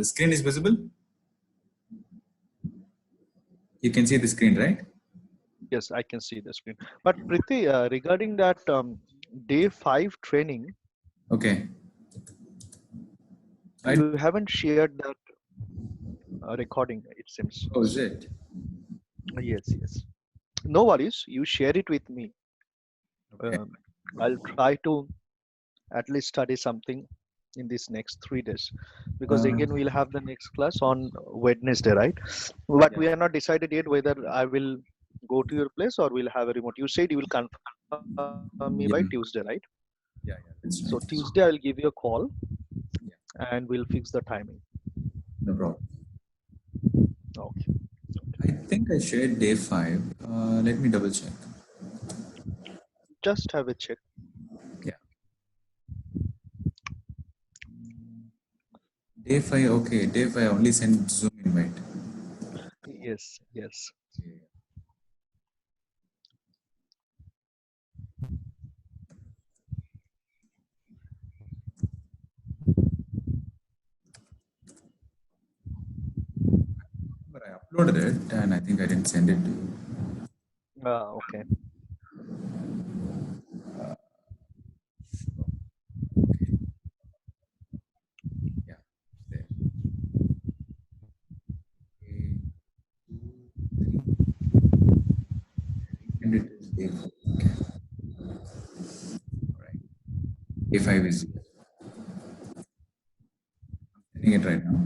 Screen is visible? You can see the screen, right? Yes, I can see the screen. But Priti, regarding that day 5 training, Okay. you haven't shared that recording, it seems. Oh, is it? Yes, yes. No worries. You share it with me. Okay. I'll try to at least study something in these next 3 days, because Uh, again we'll have the next class on Wednesday, right? But yeah. we are not decided yet whether I will go to your place or we'll have a remote. You said you will confirm me by Yeah. Tuesday, right? Yeah. That's So right. Tuesday I'll give you a call Yeah. and we'll fix the timing. No problem. Okay. I think I shared day 5. Let me double check. Just have a check. Yeah. Day 5. Okay. Day 5 only sent Zoom invite. Yes, yes. But I uploaded it and I think I didn't send it to you. Okay. Yeah. There. Okay. 2, 3. And it is day 4. Okay. All right. Day 5 is here. I'm sending it right now.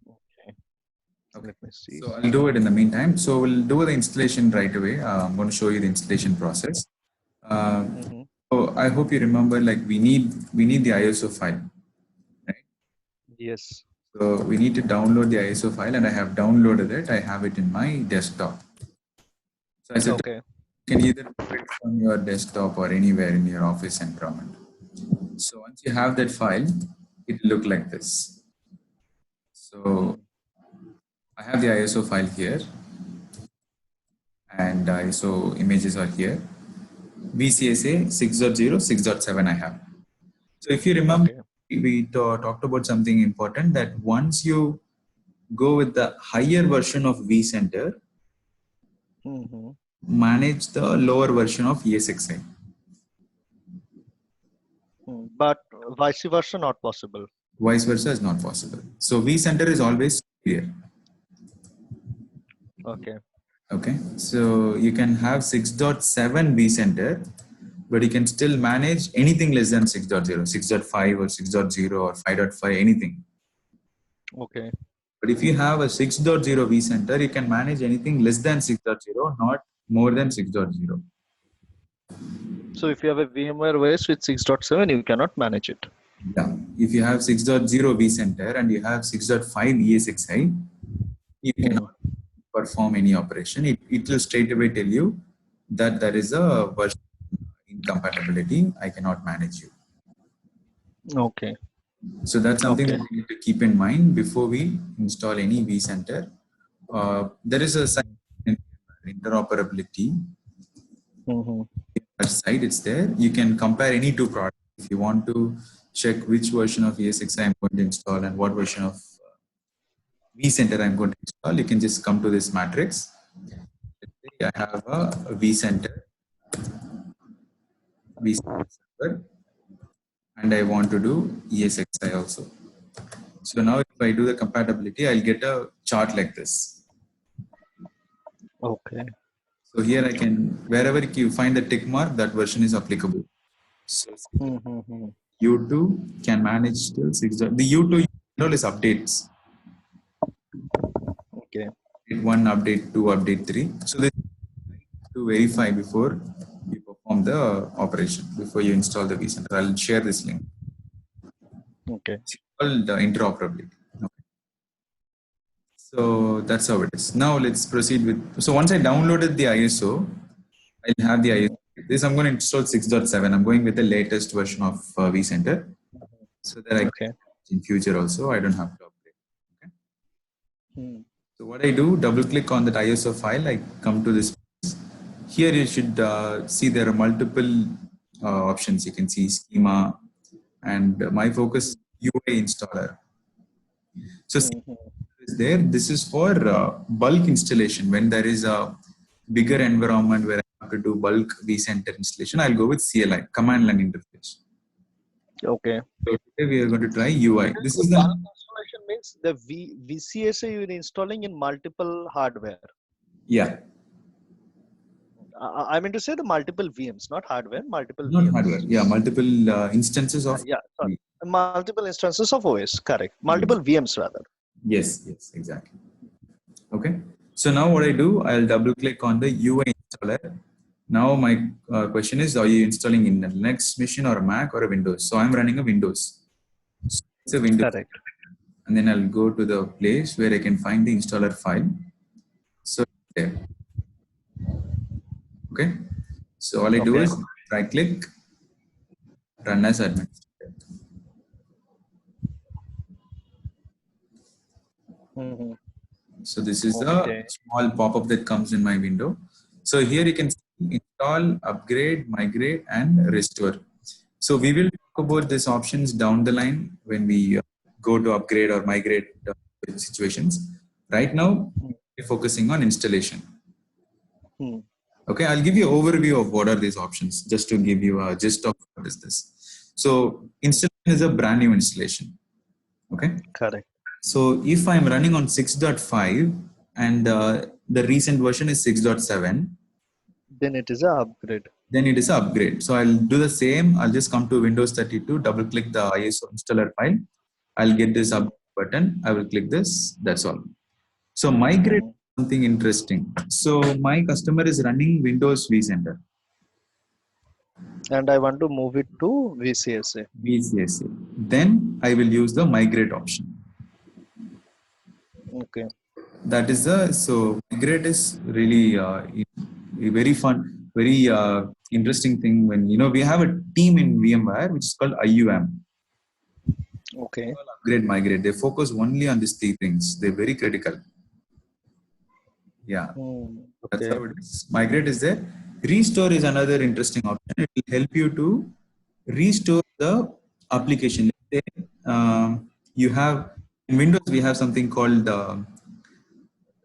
Okay. Okay. Let me see. So I'll do it in the meantime. So we'll do the installation right away. I'm going to show you the installation process. Mhm. So I hope you remember, like we need the ISO file, right? Yes. So we need to download the ISO file, and I have downloaded it. I have it in my desktop. So I said Okay. you can either do it from your desktop or anywhere in your office environment. So once you have that file, it will look like this. So Mm. I have the ISO file here, and ISO images are here. VCSA 6.0, 6.7 I have. So if you remember, Okay. we talked about something important, that once you go with the higher version of vCenter, Mhm. manage the lower version of ESXi. But vice versa not possible. Vice versa is not possible. So vCenter is always clear. Okay. Okay, so you can have 6.7 vCenter, but you can still manage anything less than 6.0, 6.5 or 6.0 or 5.5, anything. Okay. But if you have a 6.0 vCenter, you can manage anything less than 6.0, not more than 6.0. So if you have a VMware OS with 6.7, you cannot manage it. Yeah. If you have 6.0 vCenter and you have 6.5 ESXi, you Hmm. cannot perform any operation. It will straight away tell you that there is a version incompatibility. I cannot manage you. Okay. So that's something Okay. that we need to keep in mind before we install any vCenter. There is a site in interoperability. Mm-hmm. That site, it's there. You can compare any two products. If you want to check which version of ESXi I'm going to install and what version of vCenter I'm going to install, you can just come to this matrix. I have a vCenter server, and I want to do ESXi also. So now if I do the compatibility, I'll get a chart like this. Okay. So here I can, wherever you find the tick mark, that version is applicable. So Mm-hmm. U2 can manage till 6. The U2 is updates. Okay. Update 1, update 2, update 3. So this to verify before you perform the operation, before you install the vCenter. I'll share this link. Okay. It's called interoperability. Okay. So that's how it is. Now let's proceed with. So once I downloaded the ISO, I'll have the ISO. This I'm going to install 6.7. I'm going with the latest version of vCenter, so that I Okay. can in future also I don't have to upgrade. Okay. Mm. So what I do, double click on that ISO file. I come to this. Here you should see there are multiple options. You can see schema, and my focus UI installer. So is there. This is for bulk installation. When there is a bigger environment where I have to do bulk vCenter installation, I'll go with CLI, command line interface. Okay. So today we are going to try UI. This is the Bulk installation means the VCSA you're installing in multiple hardware. yeah, I mean to say the multiple VMs, not hardware, multiple not VMs. hardware. Yeah, multiple instances of Yeah, sorry. Multiple instances of OS, correct. Multiple VMs rather. yes, exactly. Okay. So now what I do, I'll double click on the UI installer. Now my question is, are you installing in a Linux machine or a Mac or a Windows? So I'm running a Windows. So it's a Windows. Correct. And then I'll go to the place where I can find the installer file. So there. Okay. So all I do is right click, run as administrator. So this is the small pop-up that comes in my window. So here you can install, upgrade, migrate, and restore. So we will talk about these options down the line when we go to upgrade or migrate situations. Right now, we're focusing on installation. Okay, I'll give you an overview of what are these options, just to give you a gist of what is this. So installation is a brand new installation. Okay. Correct. So if I'm running on 6.5 and the recent version is 6.7, then it is an upgrade. Then it is an upgrade. So I'll do the same. I'll just come to Windows 32, double click the ISO installer file. I'll get this up button. I will click this. That's all. So migrate something interesting. So my customer is running Windows vCenter. And I want to move it to VCSA. VCSA. Then I will use the migrate option. Okay. That is so migrate is really very fun, very interesting thing when we have a team in VMware which is called IUM. Okay. Upgrade, migrate. They focus only on these three things. They're very critical. Yeah. That's how it is. Migrate is there. Restore is another interesting option. It will help you to restore the application. Let's say, you have in Windows we have something called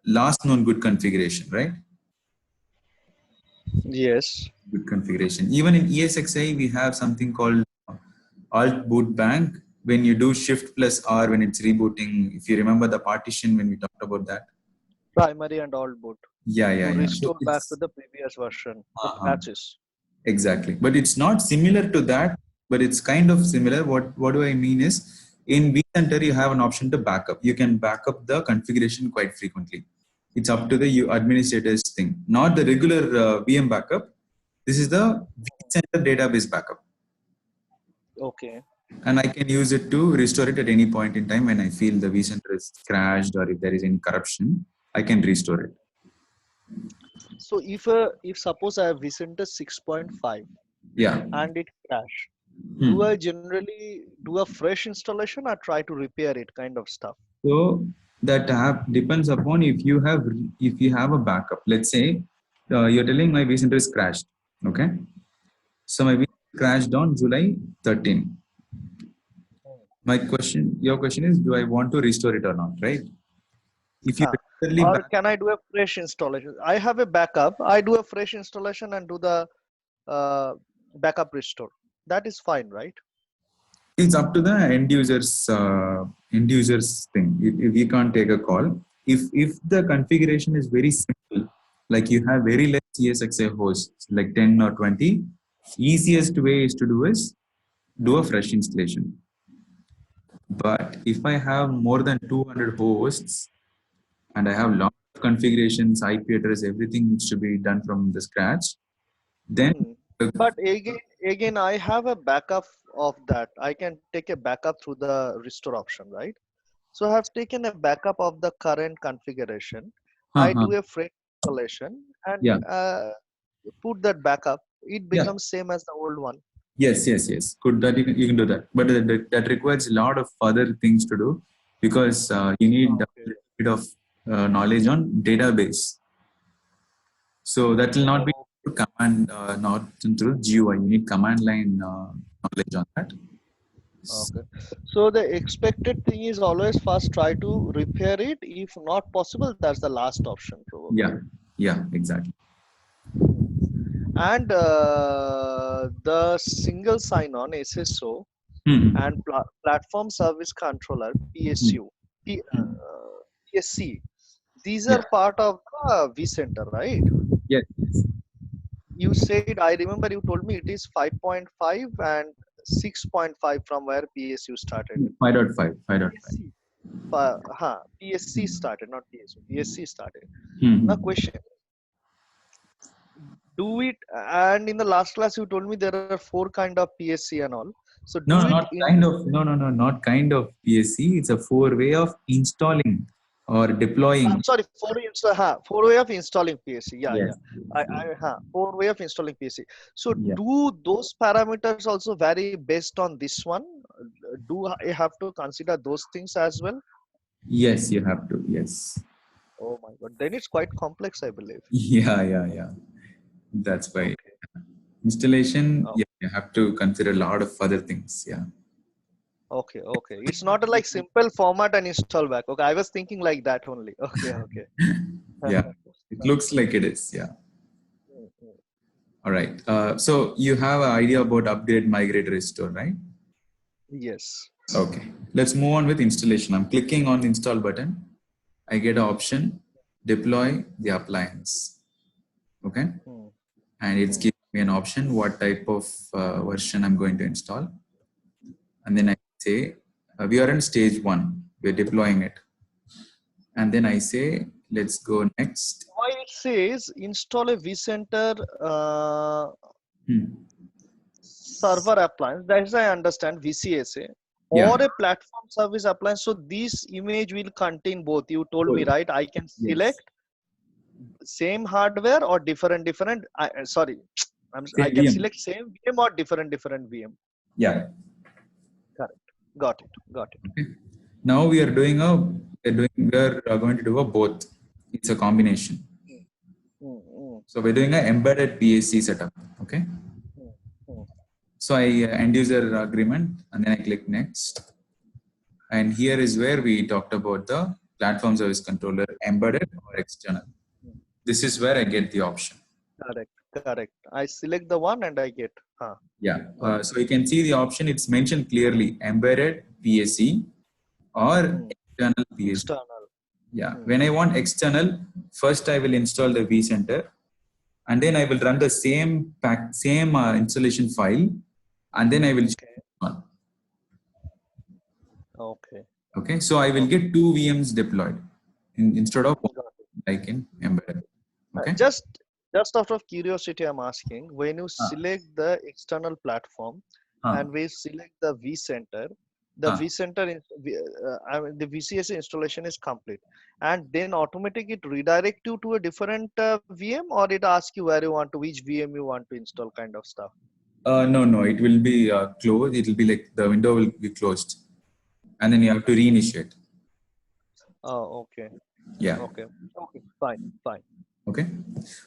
last known good configuration, right? Yes. Good configuration. Even in ESXi, we have something called Alt Boot Bank. When you do Shift plus R when it's rebooting, if you remember the partition when we talked about that. Primary and alt boot. Yeah. Restore back to the previous version of patches. Exactly. But it's not similar to that, but it's kind of similar. What do I mean is, in vCenter, you have an option to backup. You can back up the configuration quite frequently. It's up to the administrator's thing, not the regular VM backup. This is the vCenter database backup. Okay. And I can use it to restore it at any point in time when I feel the vCenter is crashed or if there is any corruption, I can restore it. So if suppose I have vCenter 6.5, and it crashed, do I generally do a fresh installation or try to repair it, kind of stuff? So that depends upon if you have a backup. Let's say you're telling my vCenter is crashed. Okay. So my vCenter crashed on July 13. Your question is, do I want to restore it or not, right? If you or can I do a fresh installation? I have a backup. I do a fresh installation and do the backup restore. That is fine, right? It's up to the end user's thing. If you can't take a call, if the configuration is very simple, like you have very less ESXi hosts, like 10 or 20, easiest way is to do a fresh installation. But if I have more than 200 hosts and I have lot of configurations, IP address, everything needs to be done from the scratch, then but again I have a backup of that. I can take a backup through the restore option, right? So I have taken a backup of the current configuration. I do a fresh installation and put that backup. It becomes same as the old one. Yes. Good, that you can do that, but that requires a lot of other things to do, because you need a bit of knowledge on database. So that will not be command, not through GUI. You need command line knowledge on that. Okay. So the expected thing is always first try to repair it. If not possible, that's the last option probably. Yeah, yeah, exactly. And the single sign-on SSO Hmm. and platform service controller Hmm. PSU, PSC. These Yeah. are part of the vCenter, right? Yes. Yes. You said, I remember you told me it is 5.5 and 6.5 from where PSU started. 5.5. 5.5. PSC, PSC started, not PSU. PSC started. Now Hmm. question, do it, and in the last class you told me there are four kind of PSC and all. So No, do no, it not in, kind of. No, no, no, not kind of PSC. It's a four way of installing or deploying. sorry, four way of installing PSC. Yeah, yeah. Yes. Yes. Four way of installing PSC. So Yeah. do those parameters also vary based on this one? Do I have to consider those things as well? Yes, you have to. Yes. Oh my God. Then it's quite complex, I believe. Yeah, yeah, yeah. That's why Okay. installation. Oh, Yeah, you have to consider a lot of other things. Yeah. okay. Okay. It's not a, like simple format and install back. Okay. I was thinking like that only. Okay. Okay. Yeah. It looks like it is. Yeah. Mm, mm. All right. So you have an idea about upgrade, migrate, restore, right? Yes. Okay. Let's move on with installation. I'm clicking on the install button. I get an option, deploy the appliance. Okay. Mm, And it's mm. giving me an option what type of version I'm going to install. And then I say, we are in stage 1. We're deploying it. And then I say, let's go next. Why it says install a vCenter Hmm. server appliance? That is, I understand VCSA Yeah. or a platform service appliance. So this image will contain both. You told me, Cool. right? I can Yes. select same hardware or different. Sorry, I Same can VM. select same VM or different VM. Yeah. Correct. Got it. Got it. Okay. Now we are going to do a both. It's a combination. Mm, mm, mm, So we're doing an embedded PSC setup. Okay. mm, mm. So I end user agreement and then I click next. And here is where we talked about the platform service controller embedded or external. This is where I get the option. Correct. Correct. I select the one and I get. Yeah. Got it. So you can see the option. It's mentioned clearly embedded PSC or Mm. external PSC. External. Yeah. Mm. When I want external, first I will install the vCenter and then I will run the same installation file and then I will Okay. on. Okay. Okay. So I will Okay. get 2 VMs deployed instead of one, Got it. like in embedded. Okay. Just out of curiosity, I'm asking, when you Ah, select the external platform ah, and we select the vCenter, the ah. vCenter is, I mean, the VCS installation is complete, and then automatically it redirect you to a different VM, or it asks you where you want to, which VM you want to install, kind of stuff. No, no, it will be closed. It will be like the window will be closed and then you have to reinitiate. Oh, okay, Yeah. okay, okay, fine, fine. Okay.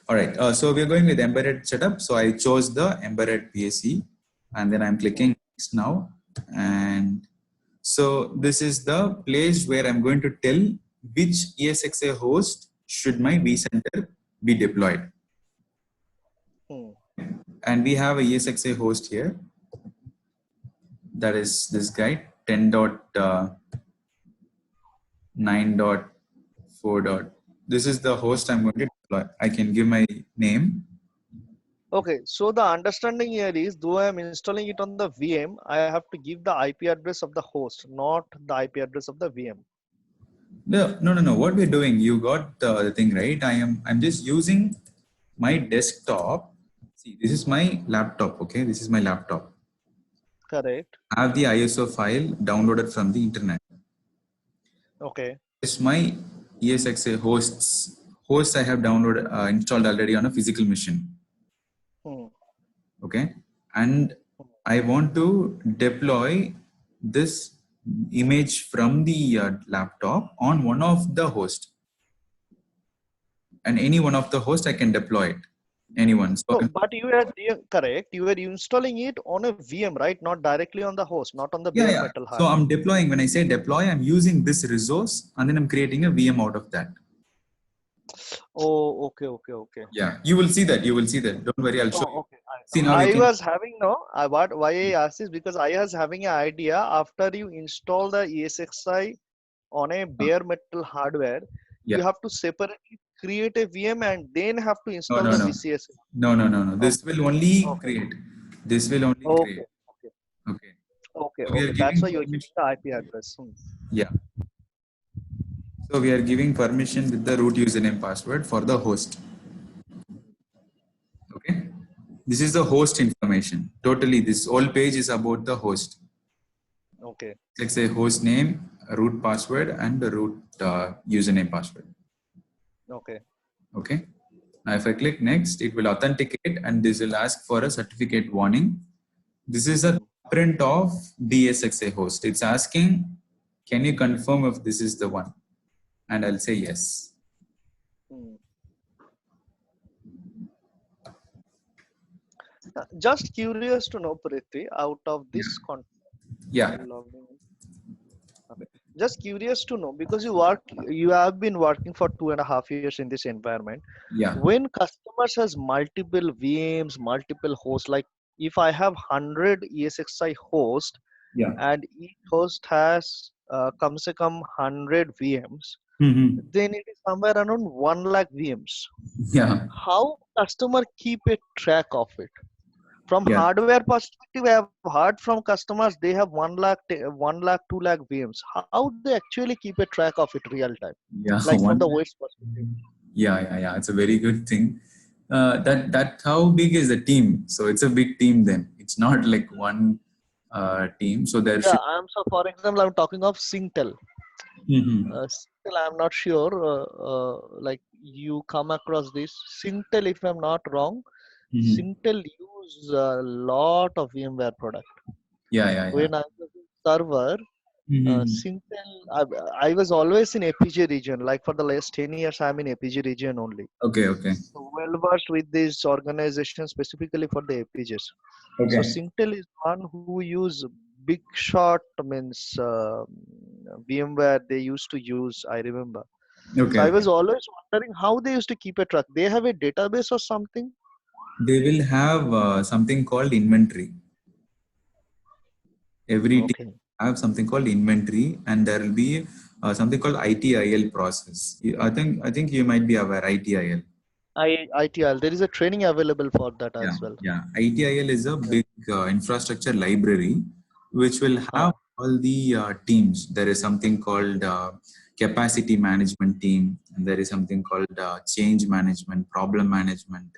All right. So we're going with embedded setup. So I chose the embedded PSC and then I'm Mm, clicking next now. And so this is the place where I'm going to tell which ESXi host should my vCenter be deployed. mm. And we have a ESXi host here. That is this guy 10.9.4. This is the host I'm going to deploy. I can give my name. Okay, so the understanding here is, though I am installing it on the VM, I have to give the IP address of the host, not the IP address of the VM. No, no, no, no. What we're doing, you got the thing right. I'm just using my desktop. See, this is my laptop. Okay, this is my laptop. Correct. I have the ISO file downloaded from the internet. Okay. This is my ESXi hosts I have downloaded installed already on a physical machine. Hmm. Okay, and I want to deploy this image from the laptop on one of the hosts, and any one of the hosts I can deploy it. anyone. So I No, can, but correct. You were installing it on a VM, right? Not directly on the host, not on the yeah, bare yeah. metal So hardware. I'm deploying, when I say deploy, I'm using this resource and then I'm creating a VM out of that. Oh, okay, okay, okay. Yeah, you will see that. You will see that. Don't worry, I'll show Oh, you. okay. See now you I can. was having no. Why I asked this because I was having an idea after you install the ESXi on a uh, bare metal hardware, Yeah. you have to separately create a VM and then have to No, install no, the no, VCS. no, no, no, no. This Okay, will only okay, create. This will only okay, create. okay, Okay. okay, So we are okay. That's giving why you're giving permission. the IP address. Yeah. So we are giving permission with the root username password for the host. Okay. This is the host information. Totally, this whole page is about the host. Okay, Let's say host name, root password, and the root username password. okay. Okay. Now, if I click next, it will authenticate and this will ask for a certificate warning. This is a Hmm. print of DSXA host. It's asking, can you confirm if this is the one? And I'll say yes. Hmm. Just curious to know, Priti, out of Yeah. this content, Yeah. logging in. Okay. Just curious to know because you have been working for 2.5 years in this environment. Yeah. When customers has multiple VMs, multiple hosts, like if I have 100 ESXi host Yeah. and each host has come se come 100 VMs, Mm-hmm. then it is somewhere around 1 lakh VMs. Yeah. How customer keep a track of it? From Yeah. hardware perspective, I have heard from customers they have 1 lakh, 2 lakh VMs. How they actually keep a track of it real time? Yeah. Like from the One. OS perspective. Yeah. It's a very good thing. That how big is the team? So it's a big team then. It's not like one team. So there Yeah, should. so for example, I'm talking of Singtel. Mm-hmm. Singtel, I'm not sure. Like you come across this Singtel, if I'm not wrong, Mm-hmm. Singtel use a lot of VMware product. Yeah. When I was in server, Mm-hmm. Singtel, I was always in APJ region. Like for the last 10 years, I'm in APJ region only. Okay. So well versed with this organization specifically for the APJs. So Okay. Singtel is one who use big shot means VMware they used to use. I remember. So I Okay. was always wondering how they used to keep a track. They have a database or something. They will have something called inventory. Every team Okay. have something called inventory, and there will be something called ITIL process. I think you might be aware ITIL. ITL. There is a training available for that Yeah, as well. yeah. ITIL is a Yeah. big infrastructure library which will have Huh. all the teams. There is something called capacity management team, and there is something called change management, problem management,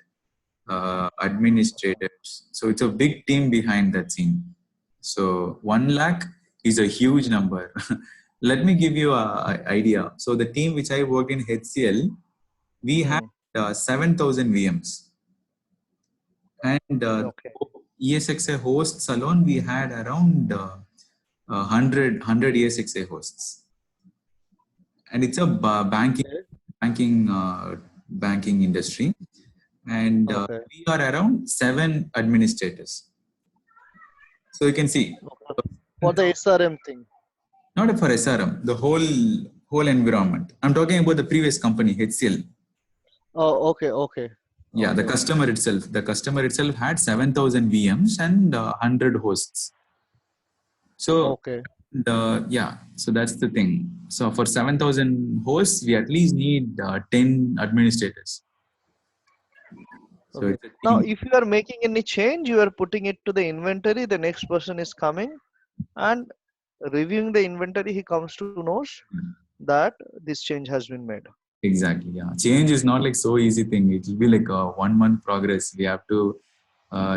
administrators. So it's a big team behind that scene. So 1 lakh is a huge number. Let me give you a idea. So the team which I worked in HCL, we had Hmm. 7,000 VMs, and Okay. ESXi hosts alone we had around 100 ESXi hosts, and it's a Okay. banking industry, and Okay. we are around 7 administrators. So you can see, Okay. For the SRM thing. not for SRM, the whole environment. I'm talking about the previous company, HCL. Oh, okay. Okay. Yeah, the Okay. customer itself. The customer itself had 7,000 VMs and 100 hosts. So Okay. yeah, so that's the thing. So for 7,000 hosts, we at least need 10 administrators. So Okay. it's a Now, team. if you are making any change, you are putting it to the inventory. The next person is coming and reviewing the inventory. He comes to knows that this change has been made. Exactly. Yeah. Change is not like so easy thing. It will be like a 1 month progress. We have to,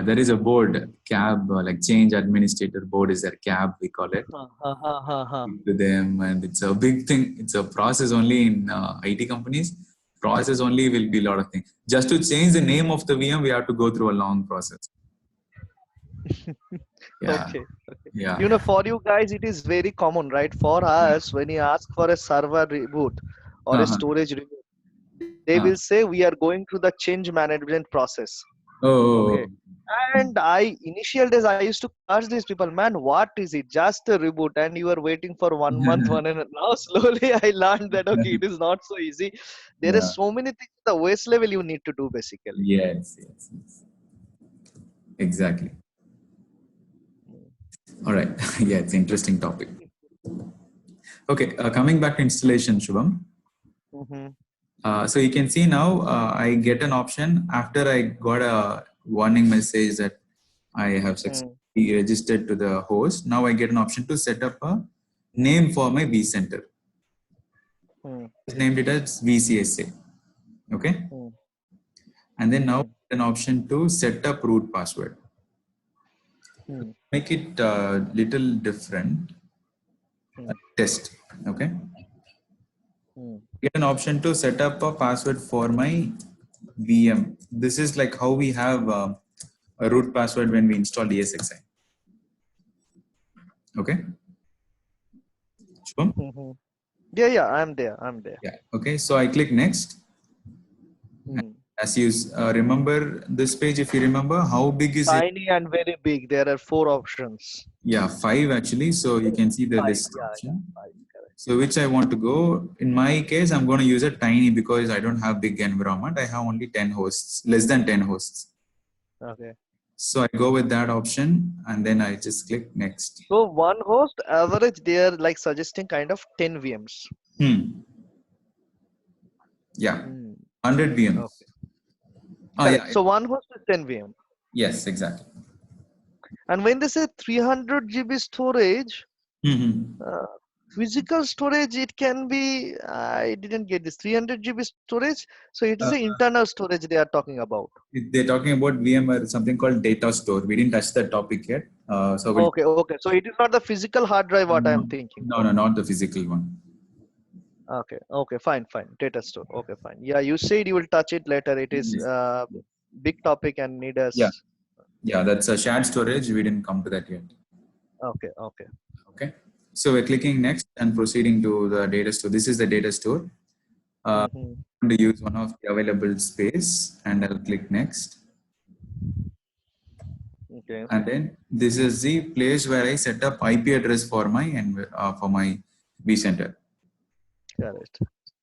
there is a board, CAB, like change administrator board is their CAB, we call it. Ha, ha, ha, ha, ha. To them, and it's a big thing. It's a process only in IT companies. Process only will be a lot of things. Just to change the name of the VM, we have to go through a long process. Yeah, Okay. Okay. yeah, You know, for you guys, it is very common, right? For yeah. us, when you ask for a server reboot or a Uh-huh. storage reboot, they will say we are going through the change management process. Oh, Okay. And initial days, I used to ask these people, man, what is it? Just a reboot, and you are waiting for 1 month, one and now slowly I learned that okay, it is not so easy. There yeah. is so many things at the waist level you need to do basically. Yes. Exactly. All right. Yeah, it's an interesting topic. Okay, coming back to installation, Shubham. Mm-hmm. So you can see now I get an option after I got a warning message that I have successfully registered to the host. Now I get an option to set up a name for my vCenter. I named it as VCSA. Okay. And then now an option to set up root password. Make it a little different. Test. Okay. Get an option to set up a password for my VM. This is like how we have a root password when we install ESXi. Okay. Sure. Yeah, I'm there. Yeah. Okay. So I click next. As you remember this page, if you remember, how big is it? Tiny and very big. There are 4 options. Yeah, 5 actually. So you can see the 5, list yeah, option. 5, correct. So which I want to go. In my case, I'm going to use a tiny because I don't have big environment. I have only 10 hosts, less than 10 hosts. Okay. So I go with that option and then I just click next. So one host average, they are like suggesting kind of 10 VMs. Yeah, 100 VMs. Okay. Yeah. So one host is 10 VM. Yes, exactly. And when they say 300 GB storage, physical storage, it can be, I didn't get this, 300 GB storage. So it is the internal storage they are talking about. They're talking about VMware, something called data store. We didn't touch that topic yet. So okay. So it is not the physical hard drive what I am thinking. No, not the physical one. Okay, fine. Data store. Okay, fine. Yeah, you said you will touch it later. It is big topic and need us. Yeah, that's a shared storage. We didn't come to that yet. Okay. So we're clicking next and proceeding to the data store. This is the data store. I'm going to use one of the available space and I'll click next. Okay. And then this is the place where I set up IP address for my vCenter. Correct.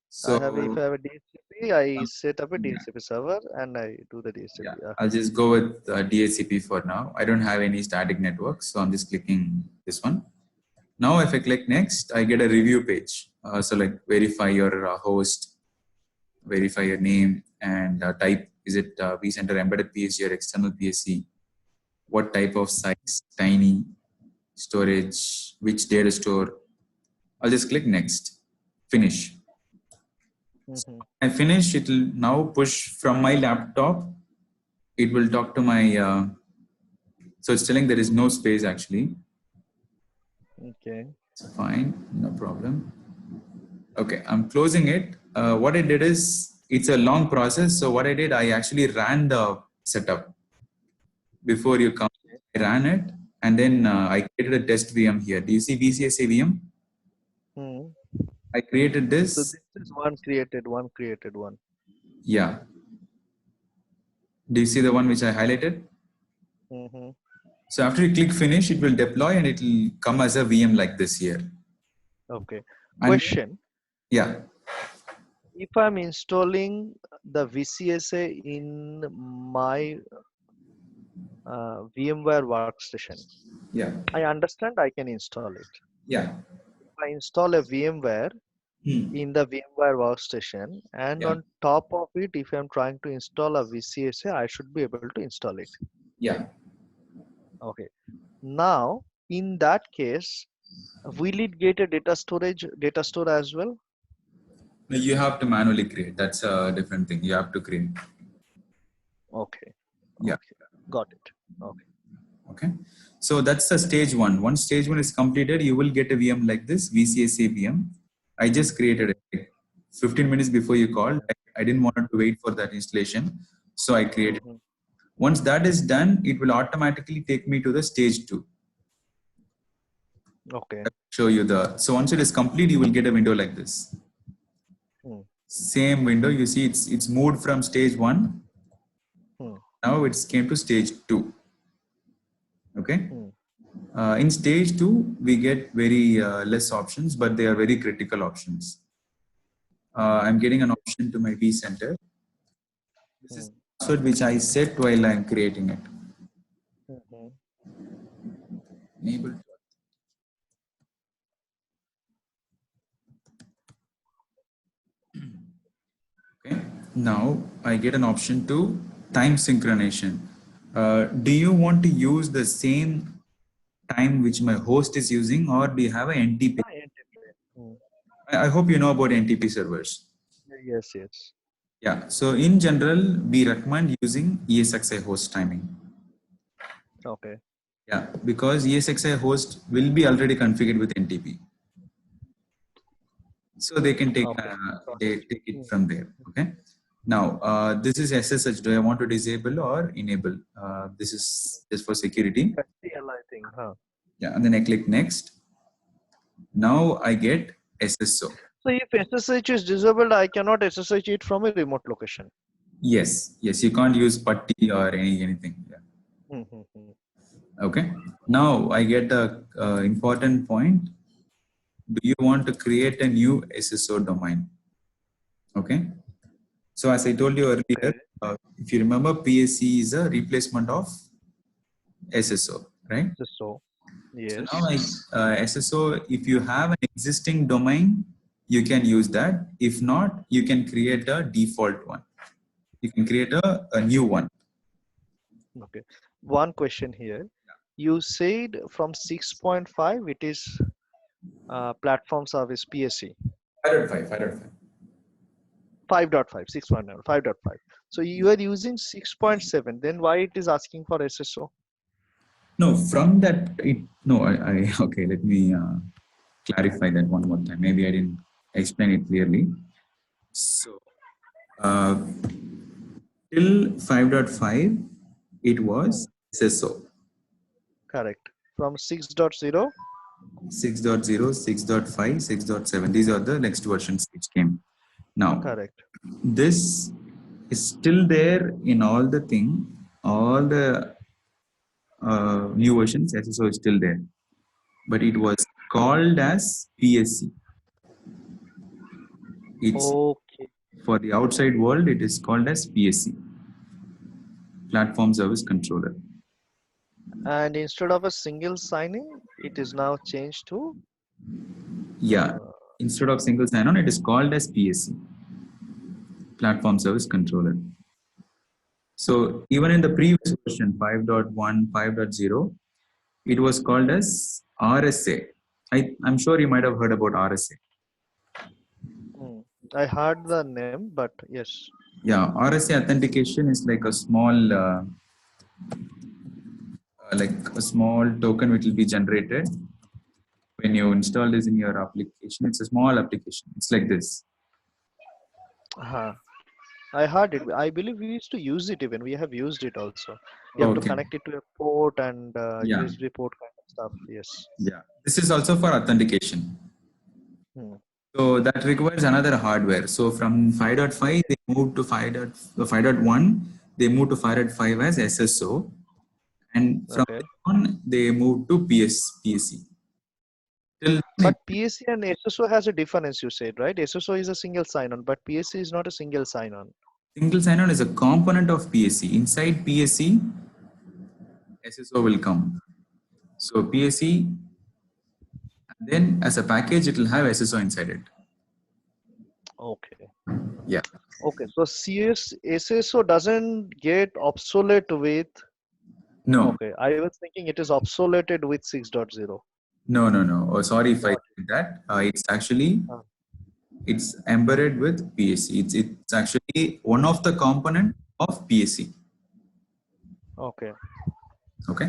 So if I have a DHCP, I set up a DHCP server and I do the DHCP. Yeah, I'll just go with DHCP for now. I don't have any static networks, so I'm just clicking this one. Now, if I click next, I get a review page. So like verify your host, verify your name and type. Is it vCenter embedded PSC or external PSC? What type of size, tiny, storage, which data store? I'll just click next, finish. I finish, it will now push from my laptop. It will talk to my, so it's telling there is no space actually. Okay. It's fine, no problem. Okay, I'm closing it. What I did is, it's a long process. So what I did, I actually ran the setup. Before you come, I ran it. And then I created a test VM here. Do you see VCSA VM? I created this. So this is one created one. Yeah. Do you see the one which I highlighted? So after you click finish, it will deploy and it will come as a VM like this here. Okay. Question. Yeah. If I'm installing the VCSA in my VMware workstation, I understand I can install it. Yeah. If I install a VMware in the VMware workstation and on top of it, if I'm trying to install a VCSA, I should be able to install it. Yeah. Okay. Now, in that case, will it get a data store as well? No, you have to manually create. That's a different thing. You have to create. Okay. Yeah. Okay. Got it. Okay. So that's the stage one. Once stage one is completed, you will get a VM like this, VCSA VM. I just created it like 15 minutes before you called. I didn't want to wait for that installation. So I created it. Once that is done, it will automatically take me to the stage 2. Okay. I'll show you so once it is complete, you will get a window like this. Same window. You see, it's moved from stage 1. Hmm. Now it's came to stage 2. Okay. Hmm. In stage 2, we get very less options, but they are very critical options. I'm getting an option to my vCenter. This is Hmm. the password which I set while I'm creating it. Hmm. Enable. Okay. Now I get an option to time synchronization. Do you want to use the same time which my host is using, or do you have an NTP? Ah, NTP. Hmm. I hope you know about NTP servers. Yes, yes. Yeah. So in general, we recommend using ESXi host timing. Okay. Yeah, because ESXi host will be already configured with NTP, so they can take Okay. Got they it. take it Hmm. from there. Okay. Now this is SSH. Do I want to disable or enable? This is just for security. CLI thing, huh? Yeah, and then I click next. Now I get SSO. So if SSH is disabled, I cannot SSH it from a remote location. Yes, yes, you can't use putty or anything. Yeah. Hmm. Okay. Now I get a important point. Do you want to create a new SSO domain? Okay. So as I told you earlier, Okay. if you remember, PSC is a replacement of SSO, right? So So yes. now SSO, if you have an existing domain, you can use that. If not, you can create a default one. You can create a new one. Okay. One question here. You said from 6.5 it is platform service PSC. 5.5, 5.5. 5.5, 6.9, 5.5. So you are using 6.7. Then why it is asking for SSO? No, from that, okay, let me clarify that one more time. Maybe I didn't explain it clearly. So, uh, till 5.5, it was SSO. Correct. From 6.0. 6.0, 6.5, 6.7. These are the next versions which came. Now, Correct. this is still there in all the thing, all the new versions, SSO is still there. But it was called as PSC. It's Okay. for the outside world, it is called as PSC, Platform Service Controller. And instead of a single sign-in, it is now changed to Yeah, instead of single sign-on, it is called as PSC, Platform Service Controller. So even in the previous version, 5.1, 5.0, it was called as RSA. I'm sure you might have heard about RSA. hmm. I heard the name, but yes. Yeah, RSA authentication is like a small token which will be generated when you install this in your application. It's a small application. It's like this. Uh-huh. I heard it. I believe we used to use it even. We have used it also. You have to Okay. connect it to a port and Yeah. USB port kind of stuff. Yes. Yeah. This is also for authentication. Hmm. So that requires another hardware. So from 5.5, they moved to 5.1, they moved to 5.5 as SSO. And from Okay. there on, they moved to PSC. Till then, But PSC and SSO has a difference, you said, right? SSO is a single sign-on, but PSC is not a single sign-on. single sign-on is a component of PSC. Inside PSC, SSO will come. So PSC, then as a package, it will have SSO inside it. Okay. Yeah. Okay. So SSO doesn't get obsolete with. No, Okay. I was thinking it is obsoleted with 6.0. no. Oh, sorry if I Got said that. It's actually it. it's embedded with PSC. It's actually one of the component of PSC. Okay. Okay.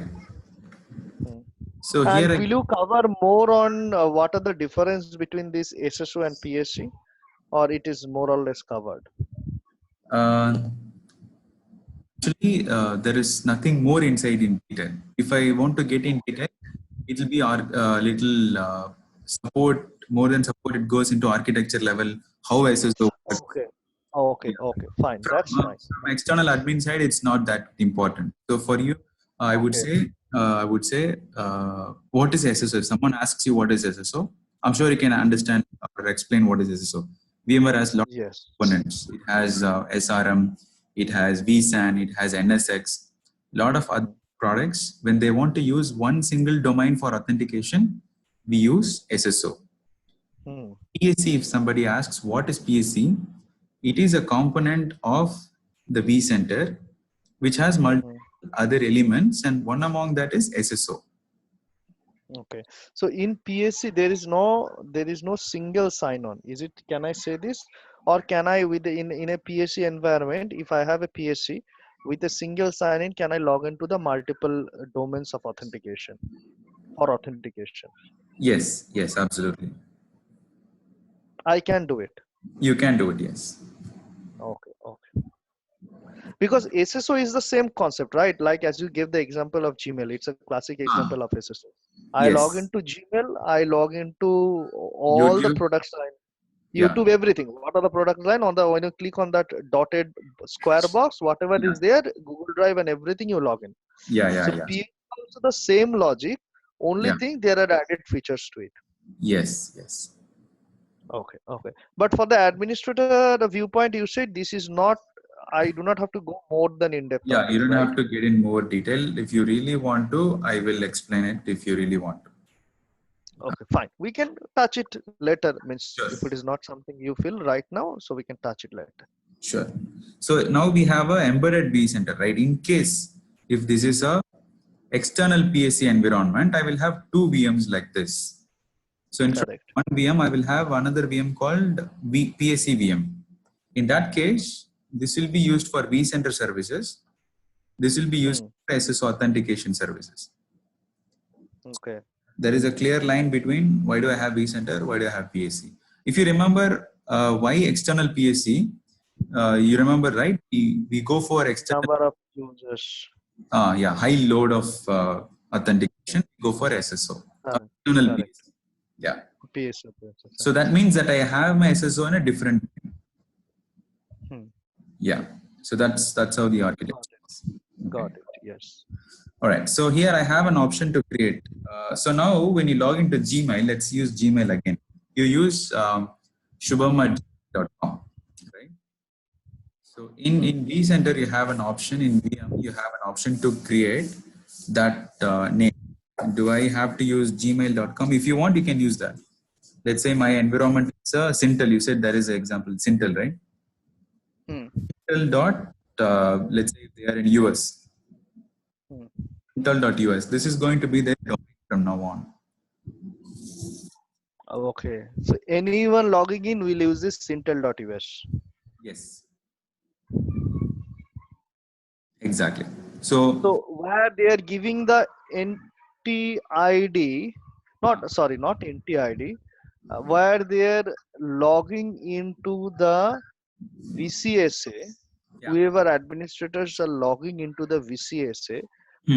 Hmm. So here, And will you cover more on what are the difference between this SSO and PSC, or it is more or less covered? uh, actually, there is nothing more inside in detail. If I want to get in detail, it will be our little support. More than support, it goes into architecture level. How SSO Okay. Okay. Okay. Fine. That's fine. From external admin side, it's not that important. So for you, Okay. I would say, what is SSO? If someone asks you what is SSO, I'm sure you can understand or explain what is SSO. VMware has lot Yes. of components. It has SRM, it has vSAN, it has NSX, lot of other products. When they want to use one single domain for authentication, we use SSO. Hmm. PSC, if somebody asks what is PSC, it is a component of the vCenter which has multiple Hmm. other elements, and one among that is SSO. Okay. So in PSC there is no single sign-on. Is it? Can I say this, or can I in a PSC environment, if I have a PSC with a single sign-in, can I log into the multiple domains of authentication for authentication? Yes, yes, absolutely. I can do it. You can do it, yes. Okay. Okay. Because SSO is the same concept, right? Like as you gave the example of Gmail, it's a classic example Ah, of SSO. I log yes. into Gmail, I log into all the YouTube, products line, yeah, YouTube, everything. What are the product line on the when you click on that dotted square box, whatever yeah, is there, Google Drive and everything you log in. yeah, yeah, So yeah, P also the same logic, only yeah, thing there are added features to it. yes, yes. Okay, okay. But for the administrator, the viewpoint you said this is not. I do not have to go more than in depth Yeah, on you this, don't right? have to get in more detail. If you really want to, I will explain it if you really want to. Okay, fine. We can touch it later. Means Sure. if it is not something you feel right now, so we can touch it later. Sure. So now we have a embedded vCenter, right? In case if this is a external PSC environment, I will have two VMs like this. So instead Correct. of one VM, I will have another VM called PSC VM. In that case, this will be used for vCenter services. This will be used Hmm. for SSO authentication services. Okay. There is a clear line between why do I have vCenter, why do I have PSC. If you remember why external PSC, you remember, right? We go for external, Number of users. yeah, high load of authentication, go for SSO, Correct. external Correct. PSC. Yeah. PSO. PSO. So that means that I have my SSO in a different. Hmm. Yeah. So that's how the Got architecture it. is. Okay. Got it. Yes. All right. So here I have an option to create. So now when you log into Gmail, let's use Gmail again. You use shubham@gmail.com, right? So in vCenter, you have an option. In VM, you have an option to create that name. Do I have to use gmail.com? If you want, you can use that. Let's say my environment is Sintel. You said there is an example, Sintel, right? Hmm. Sintel dot, let's say they are in US. Hmm. Sintel.us. This is going to be their domain from now on. Okay. So anyone logging in will use this Sintel.us. Yes, exactly. So So where they are giving the NTID, not NTID, where they are logging into the VCSA, yeah. whoever administrators are logging into the VCSA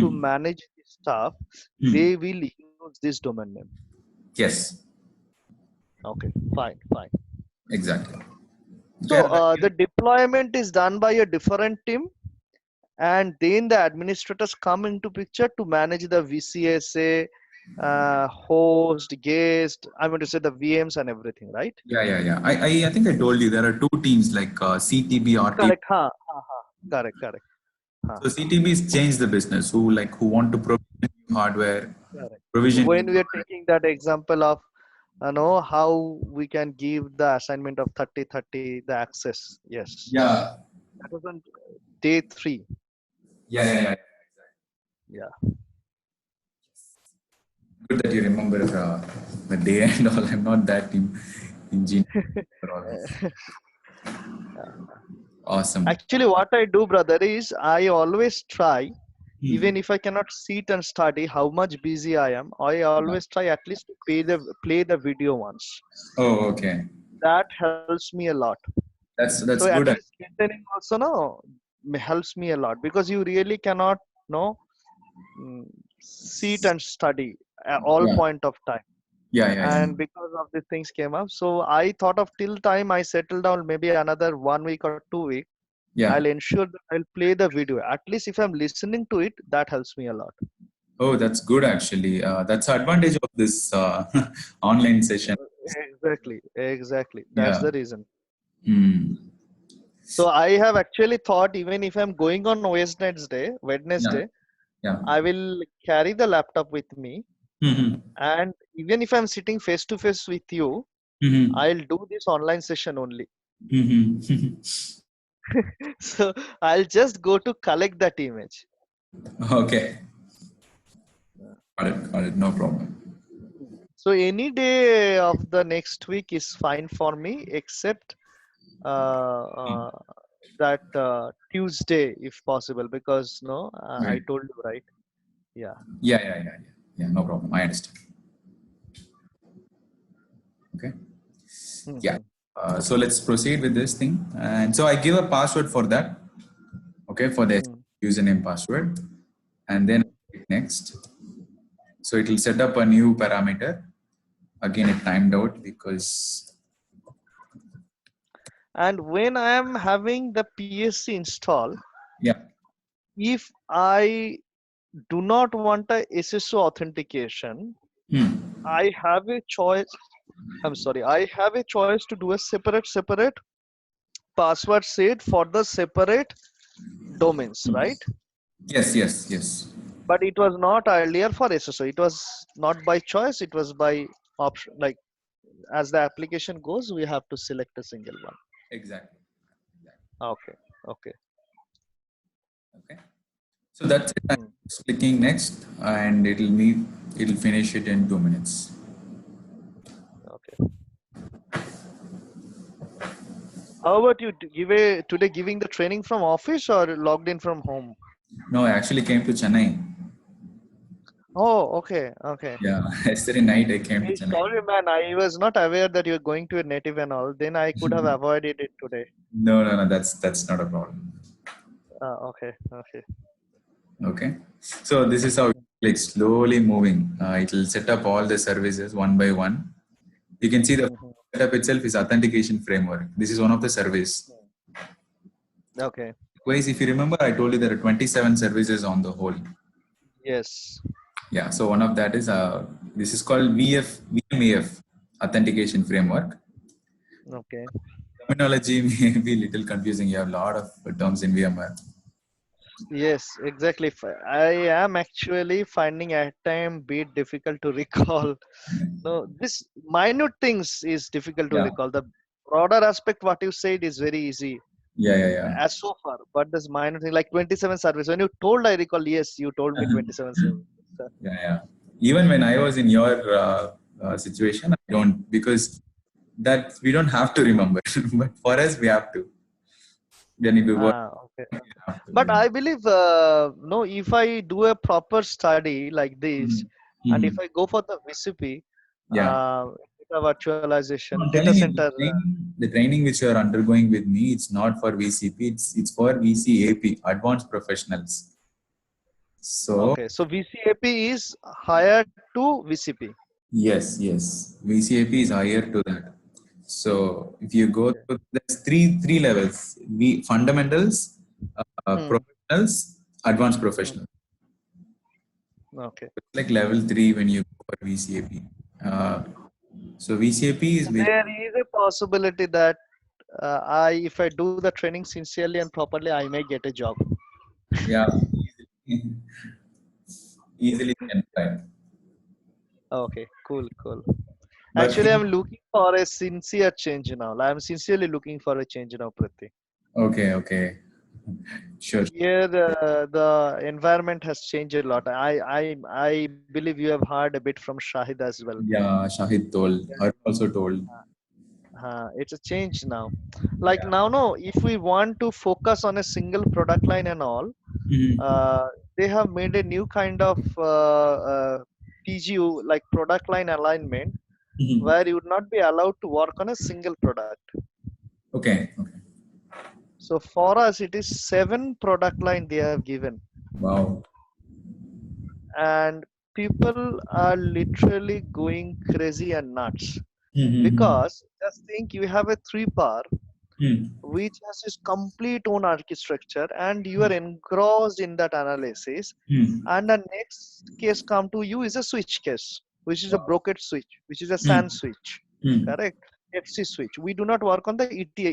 to Hmm. manage the stuff, Hmm. they will use this domain name. Yes, Okay, fine, fine. exactly. So Where the deployment is done by a different team, and then the administrators come into picture to manage the VCSA, host, guest. I mean to say the VMs and everything, right? yeah, yeah, yeah. I think I told you there are two teams like CTB, RTB. Correct. Ha, ha, ha. Correct, correct. Ha, So ha. CTBs change the business who want to provision new hardware, Correct. provision When new we are hardware. taking that example of how we can give the assignment of 30/30 the access. Yes, Yeah, that was on day 3. yeah, yeah, yeah. Yeah. Good that you remember the day and all. I'm not that in for all this. Awesome. Actually, what I do, brother, is I always try, Hmm. even if I cannot sit and study how much busy I am, I always try at least to play the video once. Oh, okay. That helps me a lot. So That's at good. least listening also helps me a lot, because you really cannot no sit and study at all Yeah. point of time. and because of these things came up, so I thought of till time I settle down, maybe another 1 week or 2 weeks, Yeah. I'll ensure that I'll play the video. At least if I'm listening to it, that helps me a lot. Oh, that's good actually. That's the advantage of this online session. Exactly. That's Yeah. the reason. Hmm. So I have actually thought, even if I'm going on Yeah. Wednesday, Yeah. I will carry the laptop with me. Mm-hmm. And even if I'm sitting face to face with you, Mm-hmm. I'll do this online session only. Mm-hmm. So I'll just go to collect that image. Okay. Got it. Got it. No problem. So any day of the next week is fine for me, except uh, uh, that Tuesday, if possible, because no, I Right. told you, right? Yeah. Yeah. No problem. I understand. Okay. Yeah. Mhm. So let's proceed with this thing. And so I give a password for that. Okay, for the Mm. username password, and then hit next. So it will set up a new parameter. Again, it timed out because And when I am having the PSC install, yeah. if I do not want a SSO authentication, Hmm. I have a choice. I'm sorry, I have a choice to do a separate password set for the separate domains, right? Yes. But it was not earlier for SSO. It was not by choice. It was by option. Like as the application goes, we have to select a single one. Exactly. Okay. Okay. Okay. So that's it. I'm Hmm. just clicking next, and it'll finish it in 2 minutes. Okay. How about you? Give a today giving the training from office or logged in from home? No, I actually came to Chennai. Oh, okay. Okay. Yeah, yesterday night I came to Hey, Chennai. sorry, man. I was not aware that you're going to a native and all. Then I could have avoided it today. No. That's not a problem. Okay. Okay. Okay. So this is how like slowly moving. It will set up all the services one by one. You can see the Mhm. setup itself is authentication framework. This is one of the service. Okay. Otherwise, if you remember, I told you there are 27 services on the whole. Yes. Yeah. So one of that is this is called VMAF authentication framework. Okay. Terminology may be a little confusing. You have a lot of terms in VMware. Yes, exactly. I am actually finding at time bit difficult to recall. No, this minute things is difficult to Yeah. recall. The broader aspect, what you said, is very easy Yeah. as so far. But this minor thing, like 27 service. When you told, I recall. Yes, you told me 27 service. Yeah. Even when I was in your situation, I don't because that we don't have to remember, but for us we have to. When we work, Okay. we have to. But Yeah. I believe, no, if I do a proper study like this, Mhm. and if Mhm. I go for the VCP, Yeah. data virtualization, I'm data telling you, center. the training which you are undergoing with me, it's not for VCP. It's for VCAP, Advanced Professionals. So Okay, so VCAP is higher to VCP. yes, VCAP is higher to that. So if you go Okay. to there's three levels: V fundamentals, Hmm. professionals, advanced Hmm. professional. Okay. It's like level 3 when you go for VCAP. Uh, so VCAP is There is a possibility that if I do the training sincerely and properly, I may get a job. yeah, easily can try. Okay, cool. But Actually, I'm looking for a sincere change now. I'm sincerely looking for a change now, Prati. okay, sure. Here, the environment has changed a lot. I believe you have heard a bit from Shahid as well. Yeah, Shahid told. Her also told. It's a change now. Like Yeah. now, no, if we want to focus on a single product line and all, Mhm. uh, they have made a new kind of PGU, like product line alignment, Mhm. where you would not be allowed to work on a single product. Okay. So for us, it is 7 product line they have given, Wow. and people are literally going crazy and nuts Mm-hmm. because just think you have a 3 power Mm. which has its complete own architecture and you are engrossed in that analysis, Mm. and the next case come to you is a switch case, which is a broken switch, which is a SAN Mm. switch, Mm. correct? FC switch. We do not work on the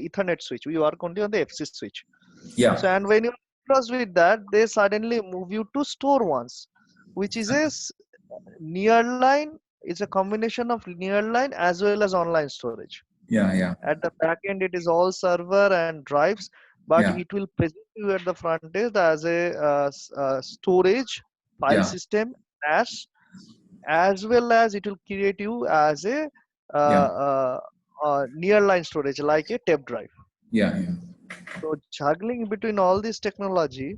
Ethernet switch. We work only on the FC switch. Yeah. So, and when you cross with that, they suddenly move you to store ones, which is a nearline. It's a combination of nearline as well as online storage. Yeah. Yeah. At the back end, it is all server and drives, but Yeah. it will present you at the front end as a storage file Yeah. system, NAS, as well as it will create you as a Yeah. nearline storage like a tape drive. Yeah. Yeah. So juggling between all this technology,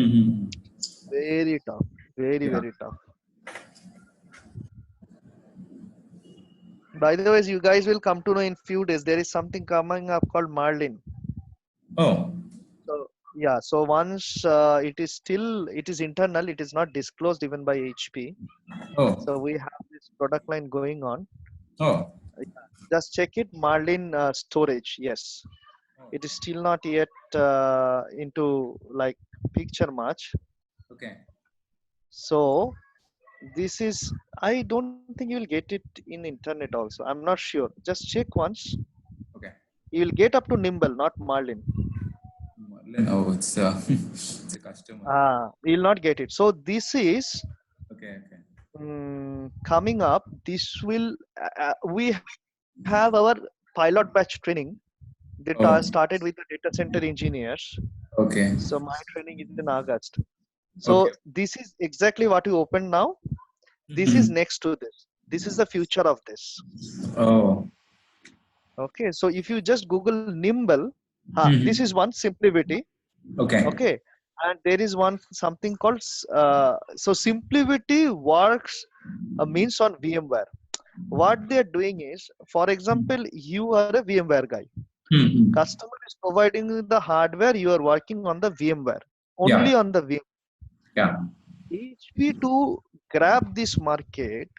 Mm-hmm. very tough, very Yeah. very tough. By the way, you guys will come to know in few days there is something coming up called Marlin. Oh. So yeah, so once it is internal, it is not disclosed even by HP. Oh. So we have this product line going on. Oh. Just check it, Marlin storage. Yes, it is still not yet into like picture much. Okay. So this is, I don't think you will get it in internet also. I'm not sure. Just check once. Okay. You will get up to Nimble, not Marlin. Marlin. Oh, it's it's a customer. You'll not get it. So this is Okay. Okay. coming up. This will we have our pilot batch training that Oh. started with the data center engineers. Okay. So my training is in August. So Okay. this is exactly what you open now. This is Mm-hmm. next to this. This is the future of this. Oh. Okay. So if you just Google Nimble, this Mm-hmm. is one SimpliVity. Okay. Okay. And there is one something called so SimpliVity works means on VMware. What they're doing is, for example, you are a VMware guy. Mm-hmm. Customer is providing you the hardware, you are working on the VMware, Yeah. only on the VMware. Yeah. HP to grab this market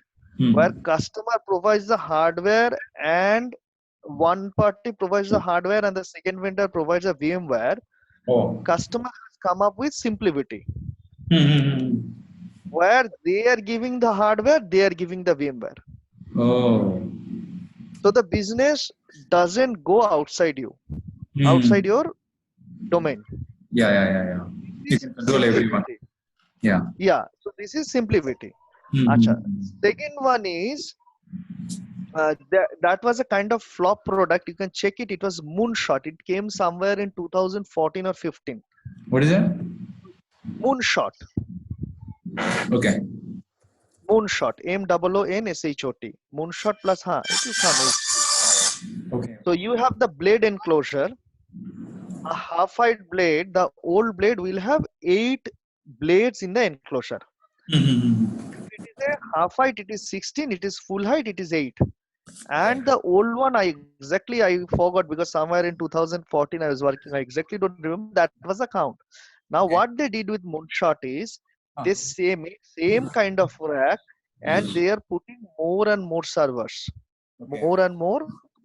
where Mm. customer provides the hardware and one party provides the hardware and the second vendor provides a VMware, Oh. customer has come up with SimpliVity Mm-hmm. where they are giving the hardware, they are giving the VMware. Oh. So the business doesn't go outside you, outside Mm. your domain. Yeah. Yeah. Yeah. Yeah. You This is can control everyone. SimpliVity. Yeah. Yeah, so this is SimpliVity. Acha. Mm-hmm. Second one is that was a kind of flop product. You can check it. It was Moonshot. It came somewhere in 2014 or 15. What is that? Moonshot. Okay. Moonshot. MOONSHOT. Moonshot plus it will come HP. Okay. So you have the blade enclosure, a half-height blade. The old blade will have 8 blades in the enclosure. Mm-hmm. If it is a half height, it is 16. It is full height, it is 8. And the old one, I forgot because somewhere in 2014 I was working. I exactly don't remember. That was the count. Now Okay. what they did with Moonshot is Huh. they same kind of rack, and they are putting more and more servers, Okay. more and more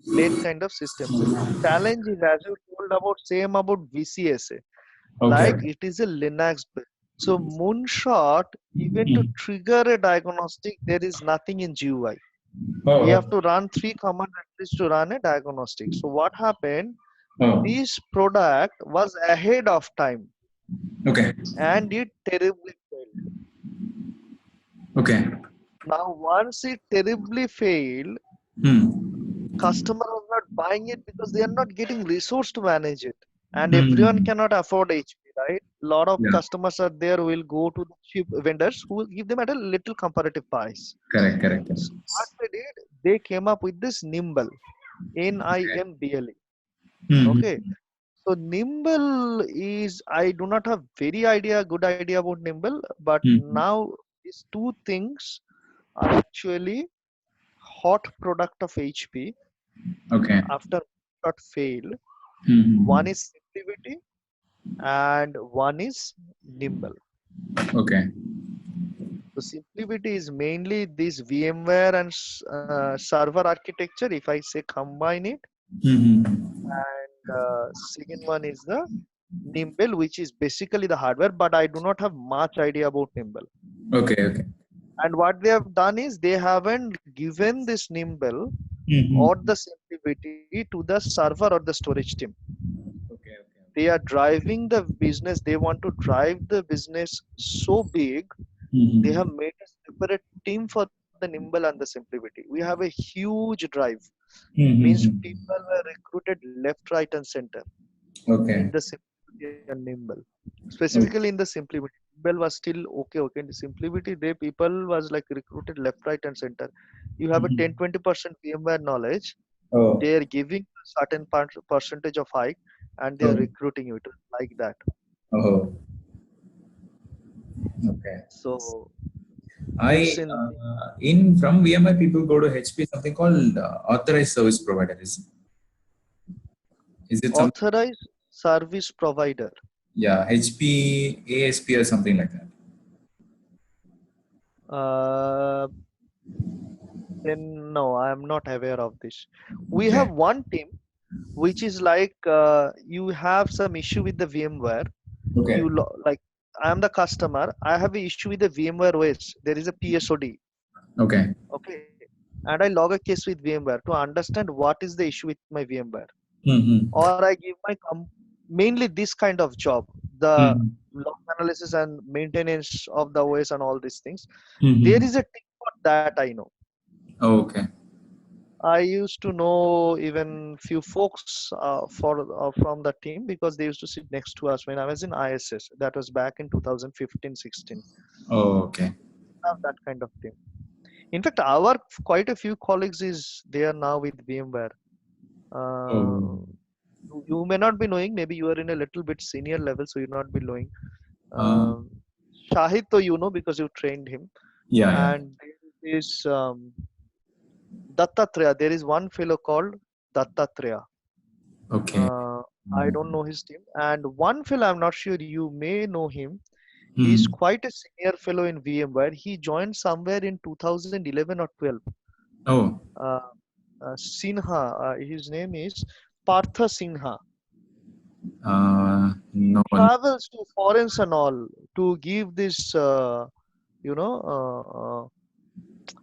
blade kind of systems. Challenge is, as you told about, same about VCSA. Okay. Like it is a Linux based. So Moonshot, even to Mm. trigger a diagnostic, there is nothing in GUI. Oh. We have Oh. to run 3 commands at least to run a diagnostic. So what happened? Oh. This product was ahead of time Okay. and it terribly failed. Okay. Now once it terribly failed, Hmm. customer was not buying it because they are not getting resource to manage it. And everyone Hmm. cannot afford HP, right? A lot of Yeah. customers are there who will go to the cheap vendors who will give them at a little comparative price. Correct. Correct. So Correct. what they did, they came up with this Nimble, Okay. NIMBLE. Hmm. Okay. So Nimble is, I do not have good idea about Nimble, but Hmm. now these two things are actually hot product of HP Okay. after not fail. Hmm. One is SimpliVity and one is Nimble. Okay. So SimpliVity is mainly this VMware and server architecture. If I say combine it, Mm-hmm. and second one is the Nimble, which is basically the hardware, but I do not have much idea about Nimble. Okay, okay. And what they have done is they haven't given this Nimble Mm-hmm. or the SimpliVity to the server or the storage team. Okay, okay. They are driving the business. They want to drive the business so big. They Mm-hmm. have made a separate team for the Nimble and the SimpliVity. We have a huge drive. Means Mm-hmm. people were recruited left, right, and center in Okay. the SimpliVity and Nimble. Specifically in the SimpliVity, Nimble was still okay. Okay, in the SimpliVity, they people was like recruited left, right, and center. You have a Mm-hmm. 10-20% VMware knowledge. Oh, They are giving a certain percentage of hike, and they are oh, recruiting you to like that. oh, okay. So I it's in in from VMware people go to HP something called authorized service provider. Is it some? authorized service provider. Yeah, HP ASP or something like that. Uh, then no, I am not aware of this. We Okay. have one team which is like you have some issue with the VMware. Okay. Like I am the customer. I have an issue with the VMware OS. There is a PSOD. Okay. Okay, and I log a case with VMware to understand what is the issue with my VMware, Mm-hmm. or I give my mainly this kind of job, the Mm-hmm. log analysis and maintenance of the OS and all these things. There Mm-hmm. is a team for that I know. Oh, okay. I used to know even few folks from the team because they used to sit next to us when I was in ISS. That was back in 2015-16. Oh, okay. Have that kind of team. In fact, our quite a few colleagues is there now with VMware. Oh. Uh, you may not be knowing. Maybe you are in a little bit senior level, so you not be knowing. Uh, Um, Shahid, though you know because you trained him, yeah, yeah. and there is Dattatreya. There is one fellow called Dattatreya. Okay. Uh, I don't know his team. And one fellow, I'm not sure you may know him. He's Mm-hmm. quite a senior fellow in VMware. He joined somewhere in 2011 or 12. Oh, Uh, Sinha, his name is Partha Sinha. He no one. travels to foreigns and all to give this, you know,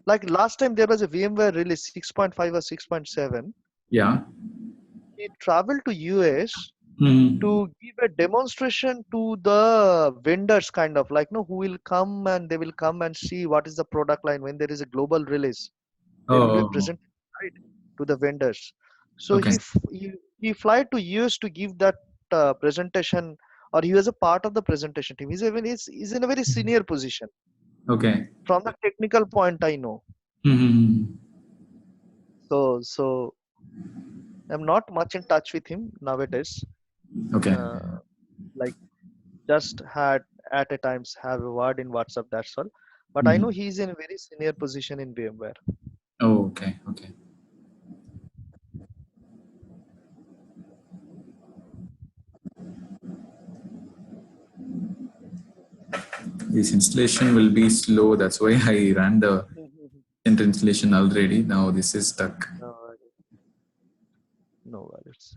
like last time there was a VMware release 6.5 or 6.7. Yeah. He traveled to US Mm-hmm. to give a demonstration to the vendors, kind of like, no, who will come and they will come and see what is the product line when there is a global release. There will be a Oh, presentation, right, to the vendors. So okay. he fly to US to give that presentation, or he was a part of the presentation team. He's in a very senior position Okay. from the technical point I know. Mm-hmm. So I'm not much in touch with him nowadays. Okay. Uh, like just had at a times have a word in WhatsApp. That's all. But I know Mm-hmm. he's in a very senior position in VMware. Oh, okay. Okay. This installation will be slow. That's why I ran the center installation already. Now this is stuck. No worries. No worries.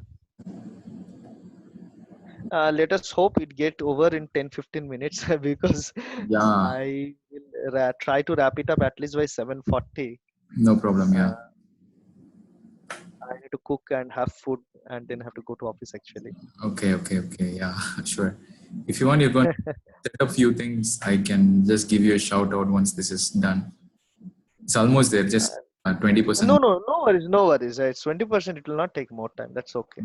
Let us hope it get over in 10-15 minutes because Yeah, I will try to wrap it up at least by 7:40. no problem. Uh, Yeah. I need to cook and have food and then have to go to office actually. Okay, okay, okay. Yeah, sure. If you want, you can set up few things. I can just give you a shout out once this is done. It's almost there, just 20%. No worries, no worries. It's 20%. It will not take more time. That's okay.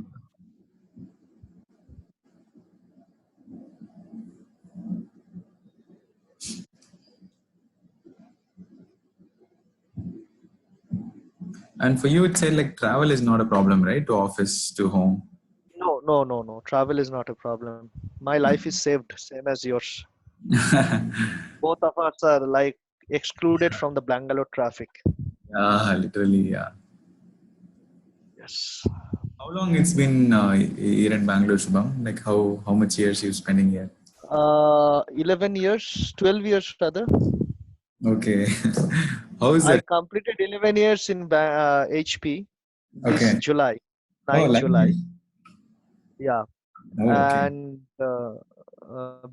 And for you, it's said like travel is not a problem, right? To office, to home. No. Travel is not a problem. My life is saved, same as yours. Both of us are like excluded from the Bangalore traffic. Yeah, literally, yeah. Yes. How long it's been here in Bangalore, Shubham? Like how much years you spending here? 11 years, 12 years rather. Okay. How is I that? completed 11 years in HP this Okay. July, Oh, 9 July. lovely. Yeah. Oh, okay. And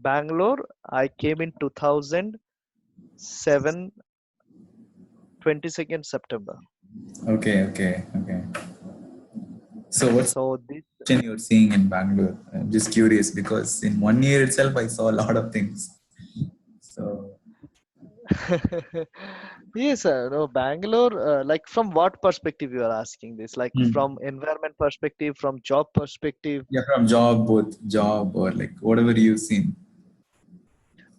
Bangalore, I came in 2007, 22nd September. Okay, okay, okay. So what's So this the you're seeing in Bangalore? I'm just curious because in 1 year itself, I saw a lot of things. So, yes, sir. No, Bangalore, like from what perspective you are asking this? Like hmm. from environment perspective, from job perspective? Yeah, from job, both job or like whatever you've seen.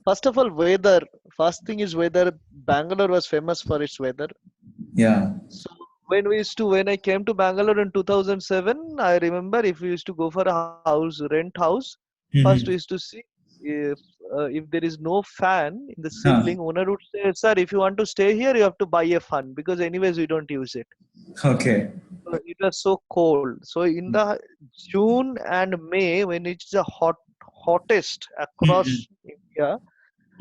First of all, weather. First thing is weather. Bangalore was famous for its weather. Yeah. So when I came to Bangalore in 2007, I remember if we used to go for a house, rent house, first we Hmm. used to see if there is no fan in the Huh. ceiling, owner would say, "Sir, if you want to stay here, you have to buy a fan because anyways we don't use it." Okay. So it was so cold. So in the June and May, when it's the hottest Hmm. across India,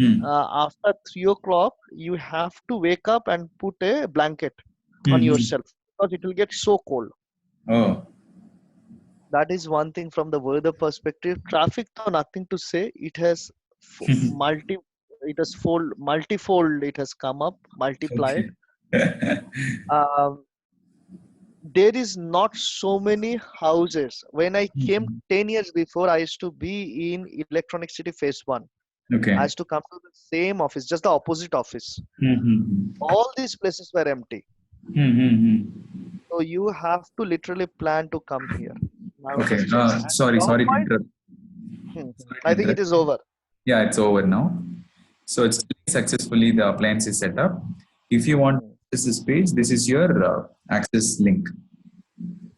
Hmm. after 3 o'clock, you have to wake up and put a blanket on Hmm. yourself because it will get so cold. Oh. That is one thing from the weather perspective. Traffic, though, nothing to say. It has multi, it has multifold. It has come up, multiplied. Okay. Um, there is not so many houses. When I came Mhm. 10 years before, I used to be in Electronic City Phase 1. I Okay. used to come to the same office, just the opposite office. Mm-hmm. All these places were empty. Mm-hmm. So you have to literally plan to come here. Now it Okay. has changed. And Sorry, job sorry to wise, interrupt. hmm, Sorry to I think it interrupt. is over. Yeah, it's over now. So it's successfully the appliance is set up. If you want Hmm, to access this page, this is your access link.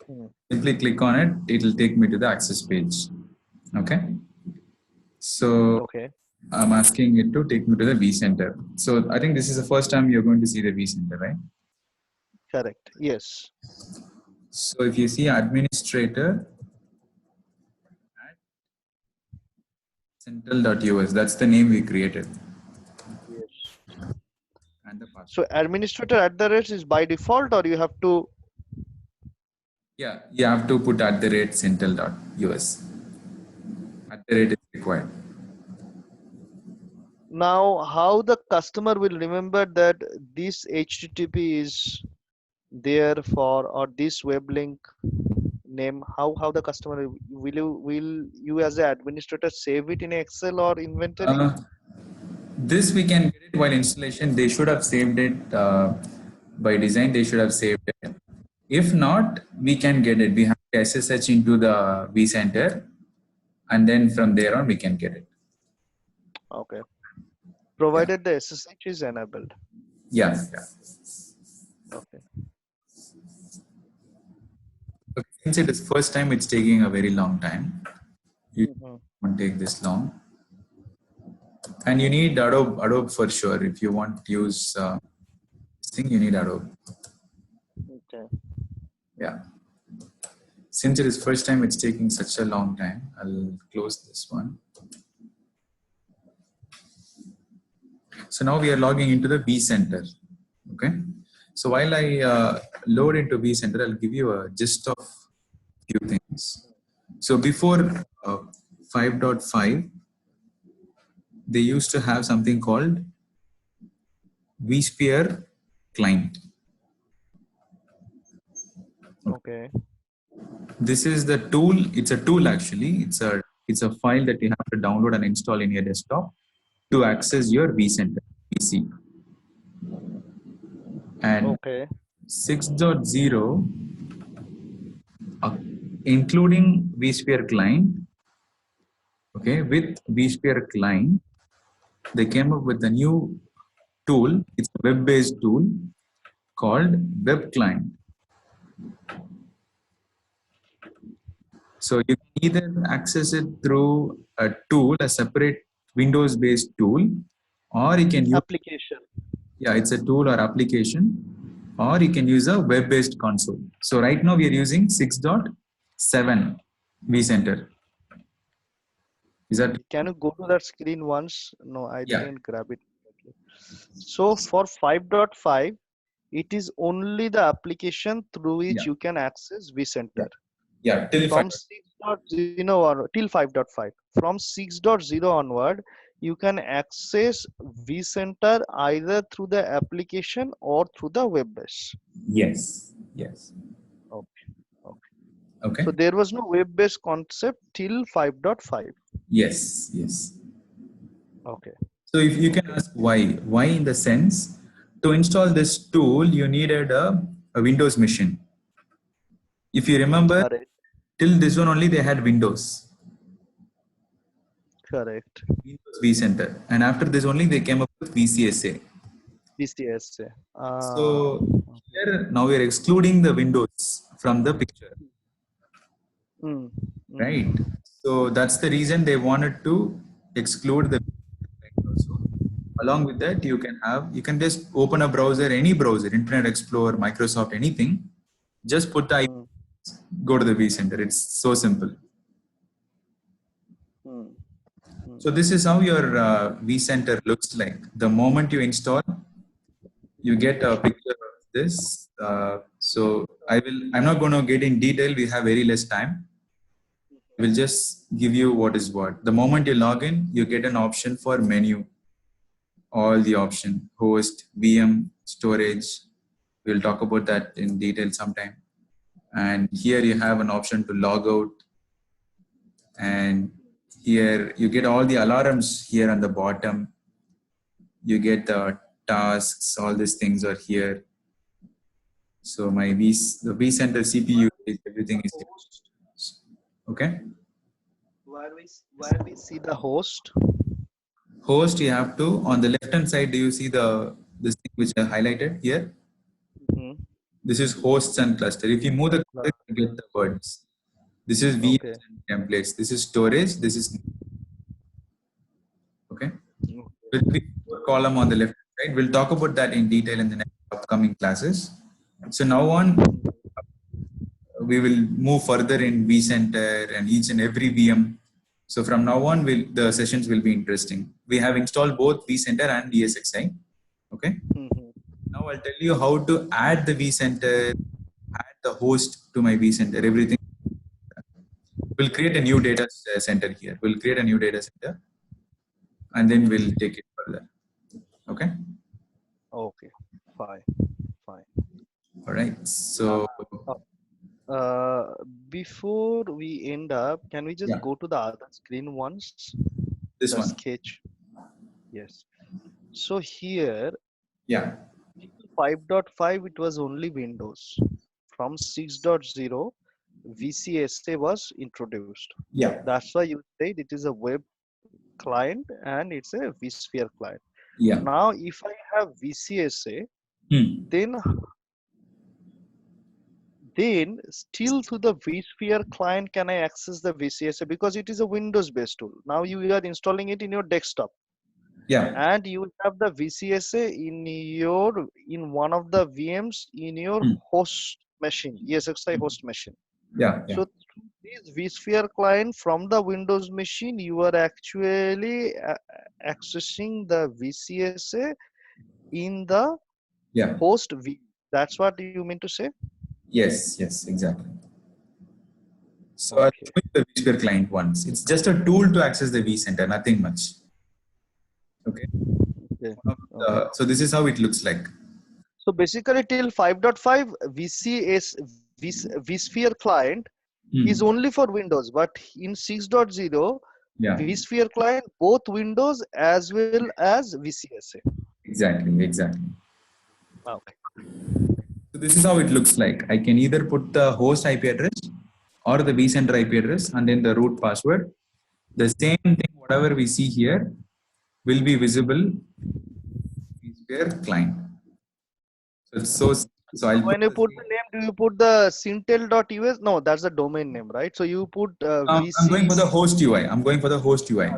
hmm. Simply click on it. It will take me to the access page. Okay. So Okay, I'm asking it to take me to the vCenter. So I think this is the first time you're going to see the vCenter, right? correct. Yes. So if you see administrator at central.us, that's the name we created Yes. and the password. So administrator at the rate is by default, or you have to. Yeah, you have to put at the rate central.us. At the rate is required. Now, how the customer will remember that this HTTP is there for, or this web link name? How the customer will you as the administrator save it in Excel or inventory? Uh, this we can get it while installation. They should have saved it by design. They should have saved it. If not, we can get it. We have to SSH into the vCenter, and then from there on we can get it. Okay. Yeah, Provided the SSH is enabled. yeah, yeah. Okay. Okay, since it is first time, it's taking a very long time. You Mhm. won't take this long, and you need Adobe for sure. If you want to use this thing, you need Adobe. Okay. Yeah. Since it is first time, it's taking such a long time. I'll close this one. So now we are logging into the vCenter. Okay. So while I load into vCenter, I'll give you a gist of few things. So before 5.5, they used to have something called vSphere client. Okay. Okay. This is the tool. It's a tool actually. It's a file that you have to download and install in your desktop to access your vCenter PC. And Okay. 6.0, uh, including vSphere client, okay, with vSphere client, they came up with a new tool. It's a web-based tool called Web Client. So you can either access it through a tool, a separate Windows-based tool, or you can use, Application. yeah, it's a tool or application, or you can use a web-based console. So right now we are using 6.7 vCenter. Is that, Can you go to that screen once? No, I yeah? didn't grab it. So for 5.5, it is only the application through which Yeah, you can access vCenter. yeah, till 5. From 6.0 or till 5.5. From 6.0 onward, you can access vCenter either through the application or through the web base. Yes, yes. Okay. Okay. Okay. So there was no web-based concept till 5.5. Yes, yes. Okay. So if you can Okay. ask why in the sense to install this tool, you needed a Windows machine. If you remember, Correct. till this one only they had Windows, Correct. Windows vCenter, and after this only they came up with VCSA. VCSA. So here now we are excluding the Windows from the picture, Mm, right? mm, So that's the reason they wanted to exclude the also. Along with that, you can just open a browser, any browser, Internet Explorer, Microsoft, anything. Just put the IP, mm, go to the vCenter. It's so simple. mm, mm. So this is how your vCenter looks like. The moment you install, you get a picture of this. So I'm not going to get in detail. We have very less time. We'll just give you what is what. The moment you log in, you get an option for menu. All the option, host, VM, storage. We'll talk about that in detail sometime. And here you have an option to log out. And here you get all the alarms here on the bottom. You get the tasks, all these things are here. So the vCenter CPU, everything is here. Okay. Where we see the host. Host, you have to, on the left hand side, do you see this thing which I highlighted here? Mm, This is hosts and cluster. If you move the cluster, you get the words. This is VMs okay. and templates. This is storage. This is okay. Will be four column on the left side. We'll talk about that in detail in the next upcoming classes. So now on, we will move further in vCenter and each and every VM. So from now on, the sessions will be interesting. We have installed both vCenter and ESXi. Okay. Mm-hmm. Now I'll tell you how to add the vCenter, add the host to my vCenter, everything. We'll create a new data center here. We'll create a new data center and then we'll take it further. Okay. Okay. Fine. Fine. All right. So Before we end up, can we just go to the other screen once? This the one. Sketch. Yes. So here, yeah, 5.5, it was only Windows. From 6.0, VCSA was introduced. yeah, That's why you said it is a web client and it's a vSphere client. yeah. Now, if I have VCSA, then still to the vSphere client can I access the VCSA because it is a Windows based tool. Now you are installing it in your desktop. Yeah. And you have the VCSA in one of the VMs in your host machine, ESXi host machine. Yeah. So this vSphere client from the Windows machine, you are actually accessing the VCSA in the host V. That's what you mean to say? Yes, yes, exactly. So I'll show you the vSphere client once. It's just a tool to access the vCenter, nothing much. Okay. So this is how it looks like. So basically till 5.5 vSphere client is only for Windows, but in 6.0 vSphere client both Windows as well as VCSA. Exactly, exactly. Okay. So this is how it looks like. I can either put the host IP address or the vCenter IP address and then the root password. The same thing, whatever we see here, will be visible vSphere client. So when you put the name, do you put the Sintel.us? No, that's the domain name, right? So you put I'm going for the host UI. I'm going for the host UI.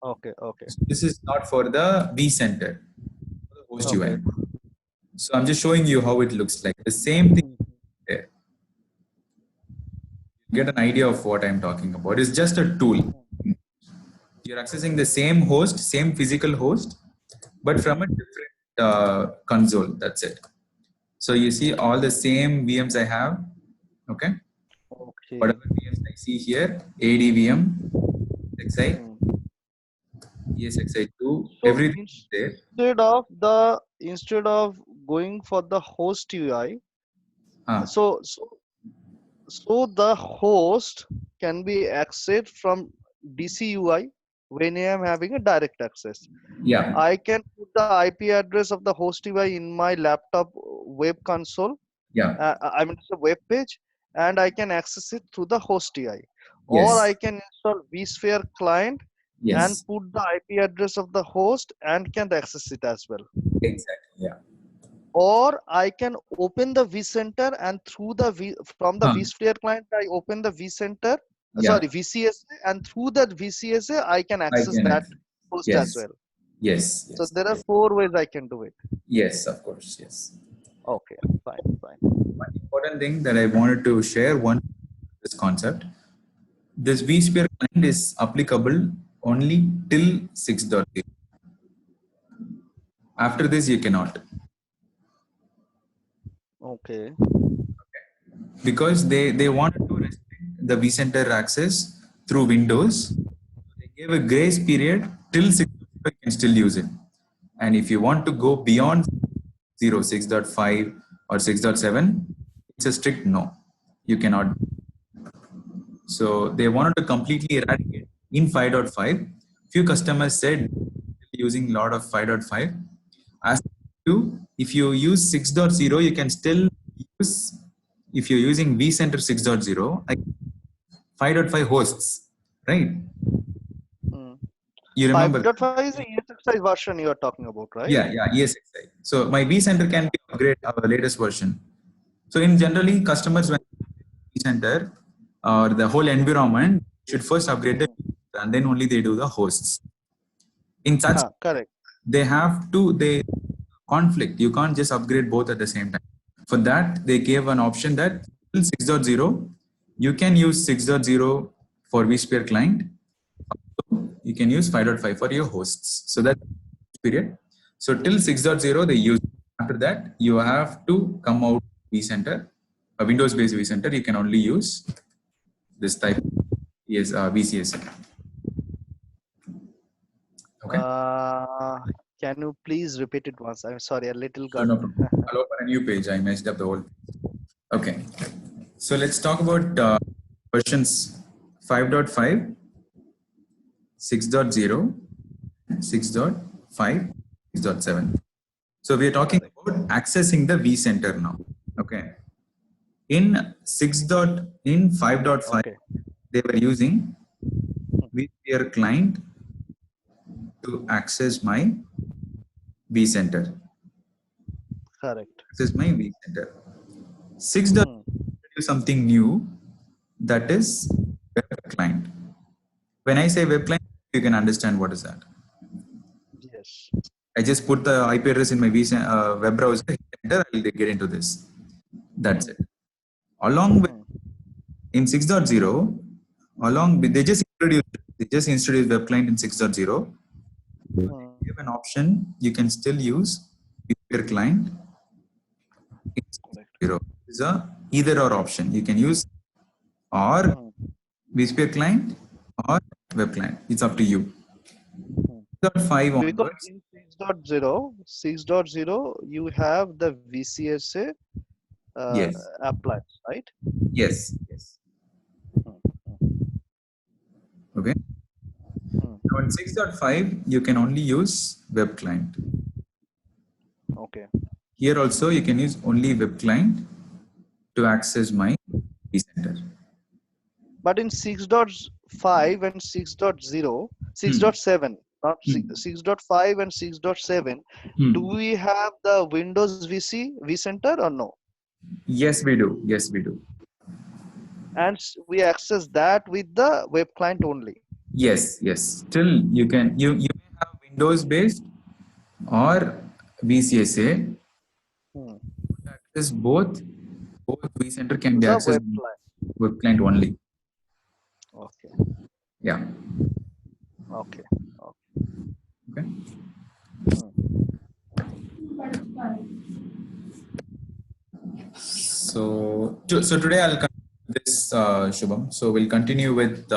Okay, okay. So this is not for the vCenter, for the host UI. So I'm just showing you how it looks like. The same thing there. Get an idea of what I'm talking about. It's just a tool. You're accessing the same host, same physical host, but from a different console. That's it. So you see all the same VMs I have. Okay. Okay. Whatever VMs I see here, ADVM, XI, ESXi2, So everything is there. instead of going for the host UI, Ah, so so the host can be accessed from DC UI when I am having a direct access. yeah, I can put the IP address of the host UI in my laptop web console. yeah, I mean, it's a web page, and I can access it through the host UI. Or yes, I can install vSphere client and yes, put the IP address of the host and can access it as well. exactly, yeah. Or I can open the vCenter and from the Huh, vSphere client, I open the vCenter, yeah, sorry, VCSA, and through that VCSA, I can I access can that access. host as Yes, well. yes, So yes, there are yes, 4 ways I can do it. yes, of course, yes. Okay, fine, fine. One important thing that I wanted to share one this concept. This vSphere client is applicable only till 6.0. After this, you cannot, Okay. because they wanted to restrict the vCenter access through Windows. They gave a grace period till 6.0, you can still use it. And if you want to go beyond 0, 6.5 or 6.7, it's a strict no. You cannot. So they wanted to completely eradicate in 5.5. Few customers said using a lot of 5.5. As you, if you use 6.0, you can still use, if you're using vCenter 6.0, like 5.5 hosts, right? Hmm. You remember that? 5.5 is the ESXi version you are talking about, right? Yeah, yeah, ESXi. So my vCenter can be upgraded our latest version. So in generally, customers when vCenter or the whole environment should first upgrade the Hmm. and then only they do the hosts. In such, Correct. they have to they conflict. You can't just upgrade both at the same time. For that, they gave an option that 6.0, you can use 6.0 for vSphere client. You can use 5.5 for your hosts. So that period. So till 6.0, they use. After that, you have to come out vCenter, a Windows-based vCenter. You can only use this type is VCS. Okay. Uh, can you please repeat it once? I'm sorry, a little So got. no problem. I'll open a new page. I messed up the whole. Okay. So let's talk about versions 5.5, 6.0, 6.5, 6.7. So we are talking Correct. about accessing the vCenter now. Okay. In 6. In 5.5, Okay. they were using vSphere client to access my vCenter. Correct. Access my vCenter. 6. Hmm. Introduce something new, that is web client. When I say web client, you can understand what is that. Yes. I just put the IP address in my web browser, enter, I'll get into this. That's Hmm. it. Along with Hmm. in 6.0, they just introduced web client in 6.0. They Hmm. give an option you can still use your client in Correct. 6.0. It's a either or option. You can use or Hmm. vSphere client or web client. It's up to you. Hmm. 6.5 Because onwards. in 6.0, you have the VCSA Yes. applied, right? Yes. Yes. Okay. Hmm. Now in 6.5, you can only use web client. Okay. Here also, you can use only web client to access my vCenter. But in 6.5 and 6.0, Hmm. 6.7, not Hmm. 6.5 and 6.7, do Hmm. we have the Windows vCenter or no? Yes, we do. Yes, we do. And we access that with the web client only. Yes, yes. Still, you may have Windows based or VCSA. Hmm. Access both. Both vCenter can To be the accessed web on client. web client only. Okay. Yeah. Okay. Okay. Okay. Hmm. So today I'll continue with this, Shubham. So we'll continue with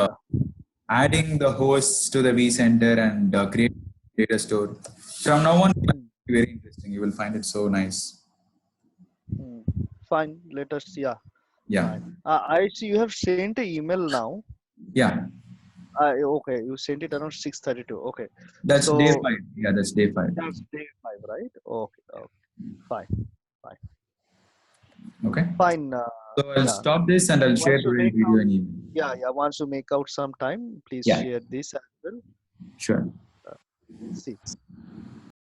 adding the hosts to the vCenter and create data store. From now on, it will Hmm. be very interesting. You will find it so nice. Hmm. Fine. Let us. Yeah. Yeah. Fine. I see you have sent an email now. Yeah. Okay. You sent it around 6:32. Okay. That's day So 5. Yeah, that's day 5. that's day 5, right? Okay. Okay. Fine. Fine. Okay. Fine. So I'll Yeah. stop this and I'll share Once you today's make video out. and email. Yeah. Yeah. Once you make out some time, please Yeah, share this as well. sure. Uh, see.